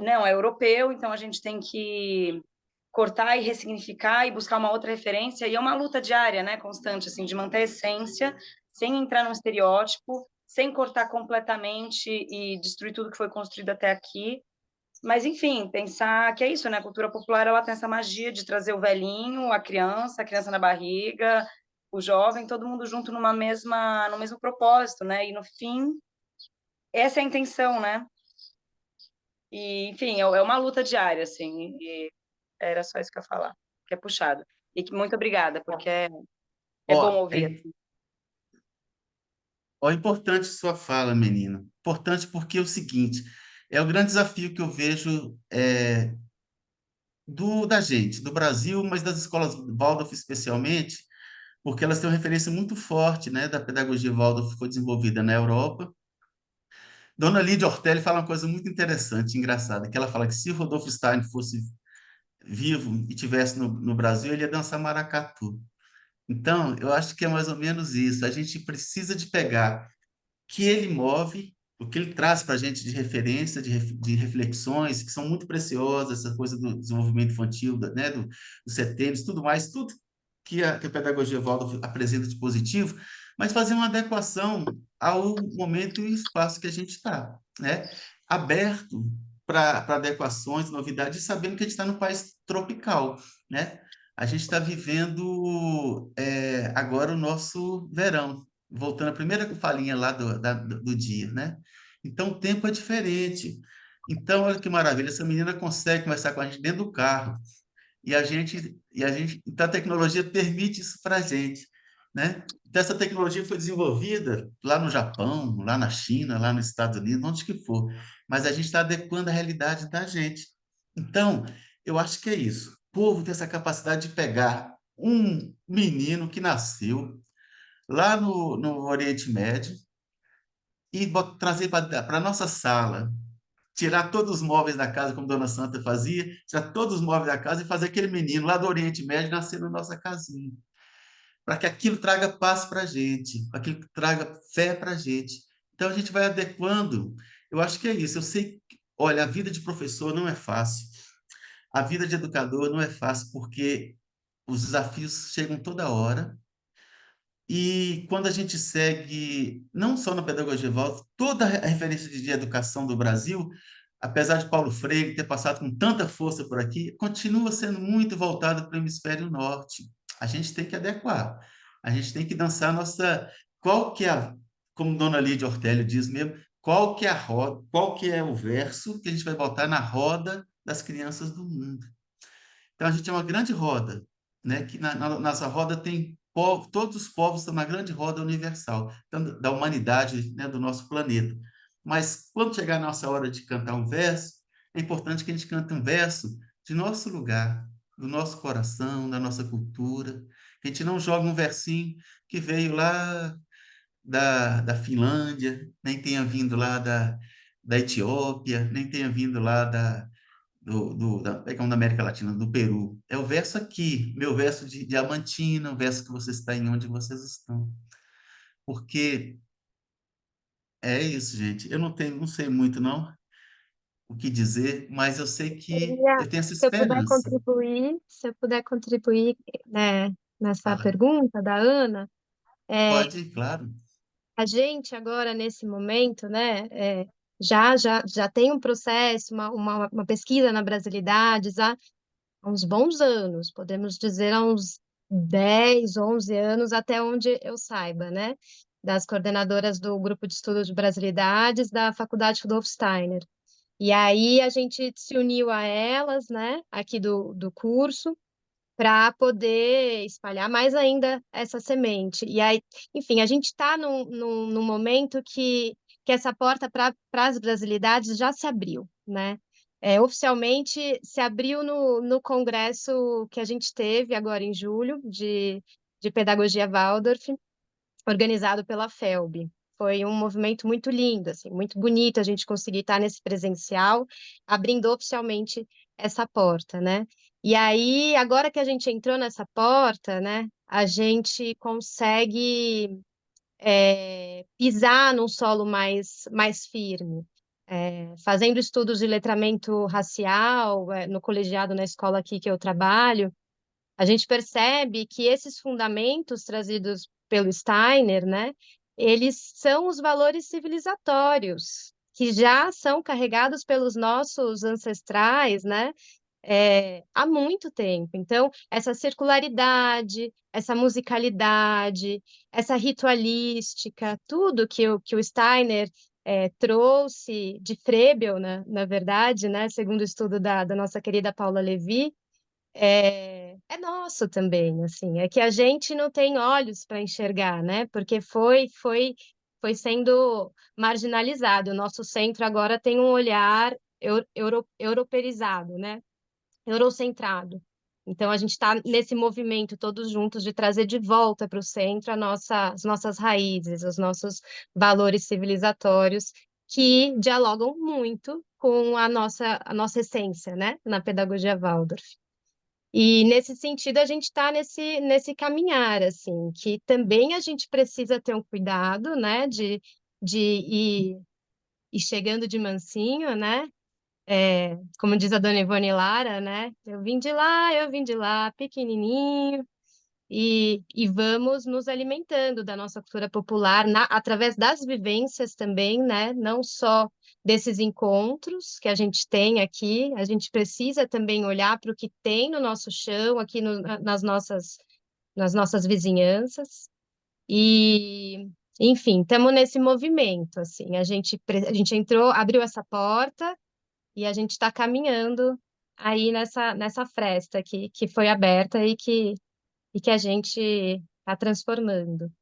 não, é europeu, então a gente tem que cortar e ressignificar e buscar uma outra referência, e é uma luta diária, né, constante, assim, de manter a essência, sem entrar num estereótipo, sem cortar completamente e destruir tudo que foi construído até aqui, mas, enfim, pensar que é isso, né, a cultura popular, ela tem essa magia de trazer o velhinho, a criança na barriga, o jovem, todo mundo junto no mesmo propósito, né, e no fim, essa é a intenção, né, e, enfim, é uma luta diária, assim, e era só isso que eu ia falar, que é puxado. E muito obrigada, porque é bom Ó, ouvir. importante sua fala, menina. Importante porque é o seguinte, é o grande desafio que eu vejo da gente, do Brasil, mas das escolas Waldorf especialmente, porque elas têm uma referência muito forte, né, da pedagogia Waldorf que foi desenvolvida na Europa. Dona Lídia Ortelli fala uma coisa muito interessante, engraçada, que ela fala que se o Rodolfo Stein fosse vivo e tivesse no Brasil, ele ia dançar maracatu. Então, eu acho que é mais ou menos isso. A gente precisa de pegar o que ele move, o que ele traz para a gente de referência, de reflexões, que são muito preciosas, essa coisa do desenvolvimento infantil, né, dos setênios, tudo mais, tudo que a pedagogia Waldorf apresenta de positivo, mas fazer uma adequação ao momento e espaço que a gente está, né? Aberto para adequações, novidades, sabendo que a gente está num país tropical, né? A gente está vivendo agora o nosso verão, voltando à primeira falinha lá do dia, né? Então, o tempo é diferente. Então, olha que maravilha, essa menina consegue conversar com a gente dentro do carro. Então a tecnologia permite isso para a gente, né? Então essa tecnologia foi desenvolvida lá no Japão, lá na China, lá nos Estados Unidos, onde que for, mas a gente está adequando a realidade da gente. Então, eu acho que é isso. O povo tem essa capacidade de pegar um menino que nasceu lá no Oriente Médio e trazer para a nossa sala, tirar todos os móveis da casa, como Dona Santa fazia, tirar todos os móveis da casa e fazer aquele menino lá do Oriente Médio nascer na nossa casinha, para que aquilo traga paz para a gente, aquilo que traga fé para a gente. Então a gente vai adequando. Eu acho que é isso. Eu sei, olha, a vida de professor não é fácil, a vida de educador não é fácil, porque os desafios chegam toda hora. E quando a gente segue, não só na pedagogia Waldorf, toda a referência de educação do Brasil, apesar de Paulo Freire ter passado com tanta força por aqui, continua sendo muito voltada para o hemisfério norte. A gente tem que adequar, a gente tem que dançar a nossa. Qual que é a, como Dona Lídia Ortélio diz mesmo, qual que é a roda, qual que é o verso que a gente vai botar na roda das crianças do mundo? Então, a gente é uma grande roda, né? Que na nossa roda tem todos os povos estão na grande roda universal, então, da humanidade, né? Do nosso planeta. Mas, quando chegar a nossa hora de cantar um verso, é importante que a gente cante um verso de nosso lugar, do nosso coração, da nossa cultura. Que a gente não joga um versinho que veio lá da Finlândia, nem tenha vindo lá da Etiópia, nem tenha vindo lá da América Latina, do Peru. É o verso aqui, meu verso de Diamantina, o verso que vocês estão onde vocês estão. Porque é isso, gente. Eu não sei muito, não, o que dizer, mas eu sei que Queria, eu tenho essa se eu puder esperança. contribuir, se eu puder contribuir, né, nessa Fala. pergunta da Ana, é, Pode, claro. a gente agora, nesse momento, né, já tem um processo, uma pesquisa na Brasilidades há uns bons anos, podemos dizer há uns 10, 11 anos, até onde eu saiba, né, das coordenadoras do Grupo de Estudo de Brasilidades da Faculdade Rudolf Steiner. E aí a gente se uniu a elas, né, aqui do curso, para poder espalhar mais ainda essa semente. E aí, enfim, a gente está num momento que essa porta para as brasilidades já se abriu, né? Oficialmente se abriu no congresso que a gente teve agora em julho, de Pedagogia Waldorf, organizado pela FELB. Foi um movimento muito lindo, assim, muito bonito a gente conseguir estar nesse presencial, abrindo oficialmente essa porta, né? E aí, agora que a gente entrou nessa porta, né, a gente consegue pisar num solo mais firme. Fazendo estudos de letramento racial, no colegiado na escola aqui que eu trabalho, a gente percebe que esses fundamentos trazidos pelo Steiner, né, eles são os valores civilizatórios que já são carregados pelos nossos ancestrais, né, há muito tempo. Então, essa circularidade, essa musicalidade, essa ritualística, tudo que o Steiner trouxe de Froebel, na verdade, né, segundo o estudo da nossa querida Paula Levi, é nosso também, assim, é que a gente não tem olhos para enxergar, né? Porque foi sendo marginalizado. O nosso centro agora tem um olhar europeizado, né? Eurocentrado. Então a gente está nesse movimento todos juntos de trazer de volta para o centro as nossas raízes, os nossos valores civilizatórios que dialogam muito com a nossa essência, né? Na pedagogia Waldorf. E nesse sentido a gente está nesse caminhar, assim, que também a gente precisa ter um cuidado, né, de ir chegando de mansinho, né? Como diz a dona Ivone Lara, né? Eu vim de lá, pequenininho, e vamos nos alimentando da nossa cultura popular através das vivências também, né? Não só desses encontros que a gente tem aqui, a gente precisa também olhar para o que tem no nosso chão, aqui nas nossas vizinhanças. E, enfim, estamos nesse movimento, assim, a gente entrou, abriu essa porta e a gente está caminhando aí nessa fresta que foi aberta e que a gente está transformando.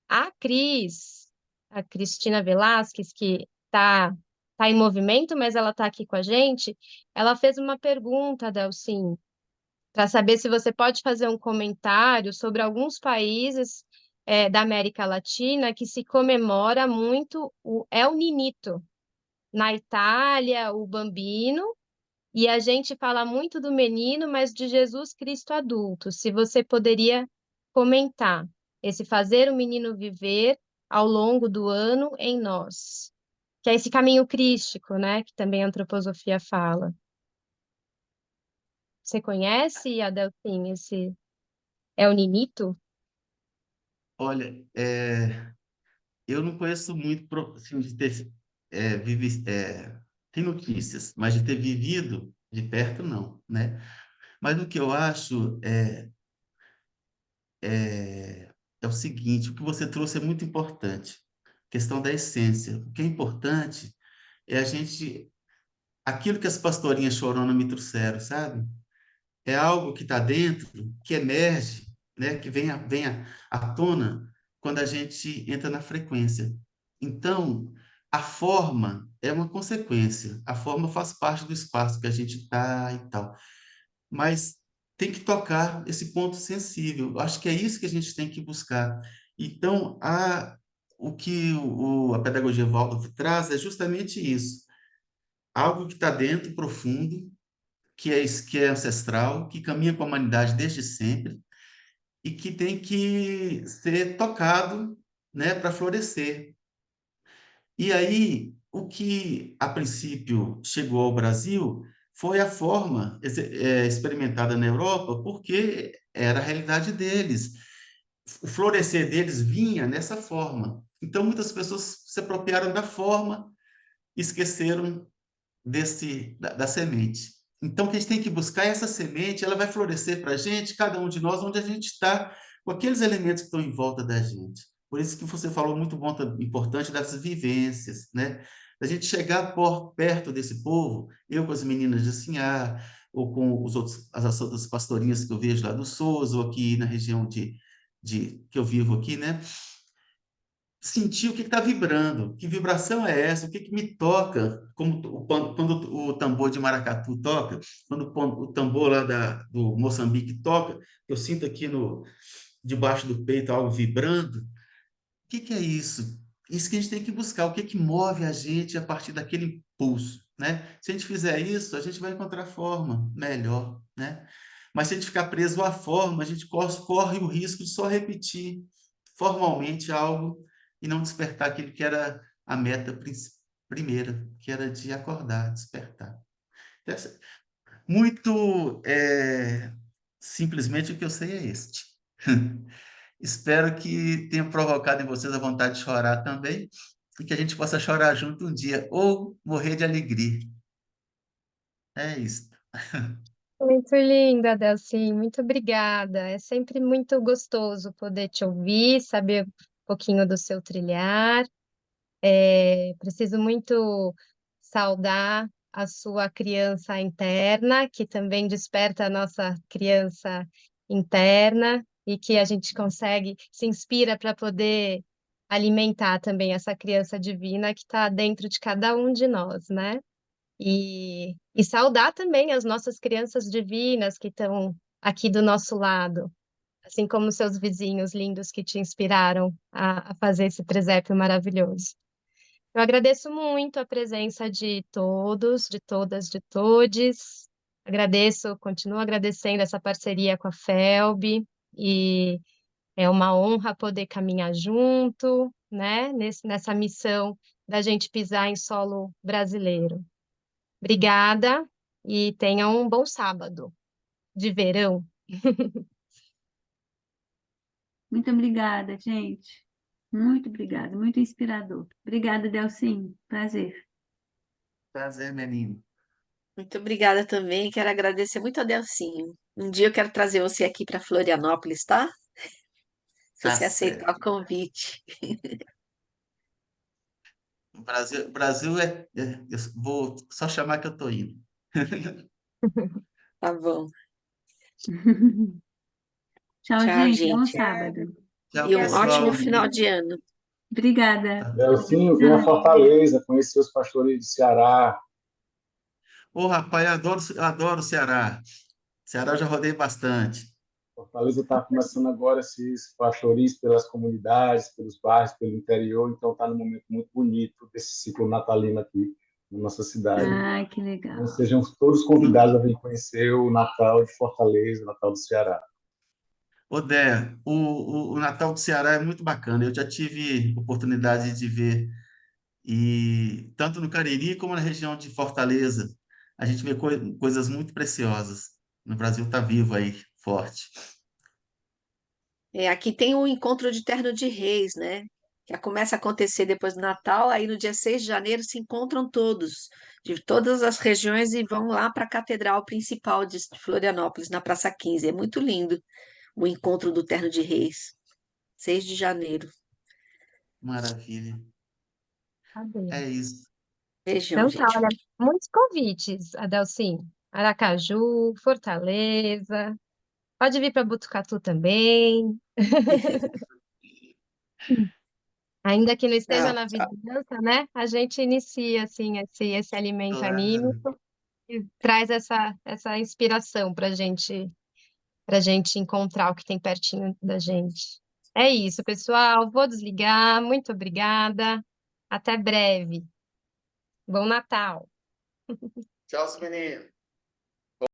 A Cris, a Cristina Velasquez, que tá em movimento, mas ela está aqui com a gente, ela fez uma pergunta, Delcim, para saber se você pode fazer um comentário sobre alguns países da América Latina que se comemora muito o El Niñito. Na Itália, o Bambino, e a gente fala muito do menino, mas de Jesus Cristo adulto. Se você poderia comentar esse fazer o menino viver ao longo do ano em nós, que é esse caminho crístico, né, que também a antroposofia fala. Você conhece, Adelfim, esse é o Ninito? Olha, eu não conheço muito assim, de ter tem notícias, mas de ter vivido de perto, não, né? Mas o que eu acho é o seguinte, o que você trouxe é muito importante, questão da essência. O que é importante é a gente, aquilo que as pastorinhas choronas me trouxeram, sabe? É algo que está dentro, que emerge, né? Que vem à tona quando a gente entra na frequência. Então, a forma é uma consequência, a forma faz parte do espaço que a gente está e tal, mas tem que tocar esse ponto sensível. Eu acho que é isso que a gente tem que buscar. Então, o que a pedagogia Waldorf traz é justamente isso, algo que está dentro, profundo, que é ancestral, que caminha com a humanidade desde sempre e que tem que ser tocado, né, para florescer. E aí, o que a princípio chegou ao Brasil foi a forma experimentada na Europa, porque era a realidade deles. O florescer deles vinha nessa forma. Então, muitas pessoas se apropriaram da forma e esqueceram da semente. Então, o que a gente tem que buscar é essa semente, ela vai florescer para a gente, cada um de nós, onde a gente está, com aqueles elementos que estão em volta da gente. Por isso que você falou muito bom, importante dessas vivências, né? Da gente chegar perto desse povo, eu com as meninas de Sinhá, ou com as outras pastorinhas que eu vejo lá do Souza, ou aqui na região que eu vivo aqui, né? Sentir o que está vibrando, que vibração é essa, o que me toca, como quando o tambor de maracatu toca, quando o tambor lá do Moçambique toca, eu sinto aqui debaixo do peito algo vibrando. O que é isso? Isso que a gente tem que buscar, o que move a gente a partir daquele impulso, né? Se a gente fizer isso, a gente vai encontrar forma melhor, né? Mas se a gente ficar preso à forma, a gente corre o risco de só repetir formalmente algo e não despertar aquilo que era a meta primeira, que era de acordar, despertar. Então, muito simplesmente o que eu sei é este. Espero que tenha provocado em vocês a vontade de chorar também e que a gente possa chorar junto um dia ou morrer de alegria. É isso. Muito linda, Delcy, muito obrigada. É sempre muito gostoso poder te ouvir, saber um pouquinho do seu trilhar. Preciso muito saudar a sua criança interna, que também desperta a nossa criança interna e que a gente consegue, se inspira para poder alimentar também essa criança divina que está dentro de cada um de nós, né? E saudar também as nossas crianças divinas que estão aqui do nosso lado, assim como seus vizinhos lindos que te inspiraram a fazer esse presépio maravilhoso. Eu agradeço muito a presença de todos, de todas, de todes. Agradeço, continuo agradecendo essa parceria com a FELB e é uma honra poder caminhar junto, né, nessa missão da gente pisar em solo brasileiro. Obrigada e tenha um bom sábado de verão. Muito obrigada, gente. Muito obrigada, muito inspirador. Obrigada, Delcinho. Prazer. Prazer, menino. Muito obrigada também. Quero agradecer muito a Delcinho. Um dia eu quero trazer você aqui para Florianópolis, tá? Se Tá você aceitar o certo. convite. O Brasil eu vou só chamar que eu tô indo. Tá bom. Tchau, Tchau, gente. Bom gente. sábado. Tchau, E um ótimo pessoal. final de ano. Obrigada. Delcinho, venha a Tchau. Fortaleza, conhecer os pastores do Ceará. Ô, rapaz, eu adoro o Ceará. Ceará eu já rodei bastante. Fortaleza está começando agora esses pastoris pelas comunidades, pelos bairros, pelo interior, então está num momento muito bonito desse ciclo natalino aqui na nossa cidade. Ai, que Então legal. sejam todos convidados a vir conhecer o Natal de Fortaleza, o Natal do Ceará. Ô, Dé, o Natal do Ceará é muito bacana. Eu já tive oportunidade de ver, e tanto no Cariri como na região de Fortaleza, a gente vê coisas muito preciosas. O Brasil está vivo aí, forte. Aqui tem o encontro de Terno de Reis, né? Que começa a acontecer depois do Natal, aí no dia 6 de janeiro se encontram todos, de todas as regiões, e vão lá para a Catedral Principal de Florianópolis, na Praça 15. É muito lindo o encontro do Terno de Reis, 6 de janeiro. Maravilha. Cadê? É isso. Beijão, Então tá, gente. olha, muitos convites, Adelcim. Aracaju, Fortaleza, pode vir para Botucatu também. Ainda que não esteja Tchau, na tchau. vizinhança, né? A gente inicia assim esse alimento Claro. anímico e traz essa inspiração para gente encontrar o que tem pertinho da gente. É isso, pessoal. Vou desligar. Muito obrigada. Até breve. Bom Natal. Tchau, meninos.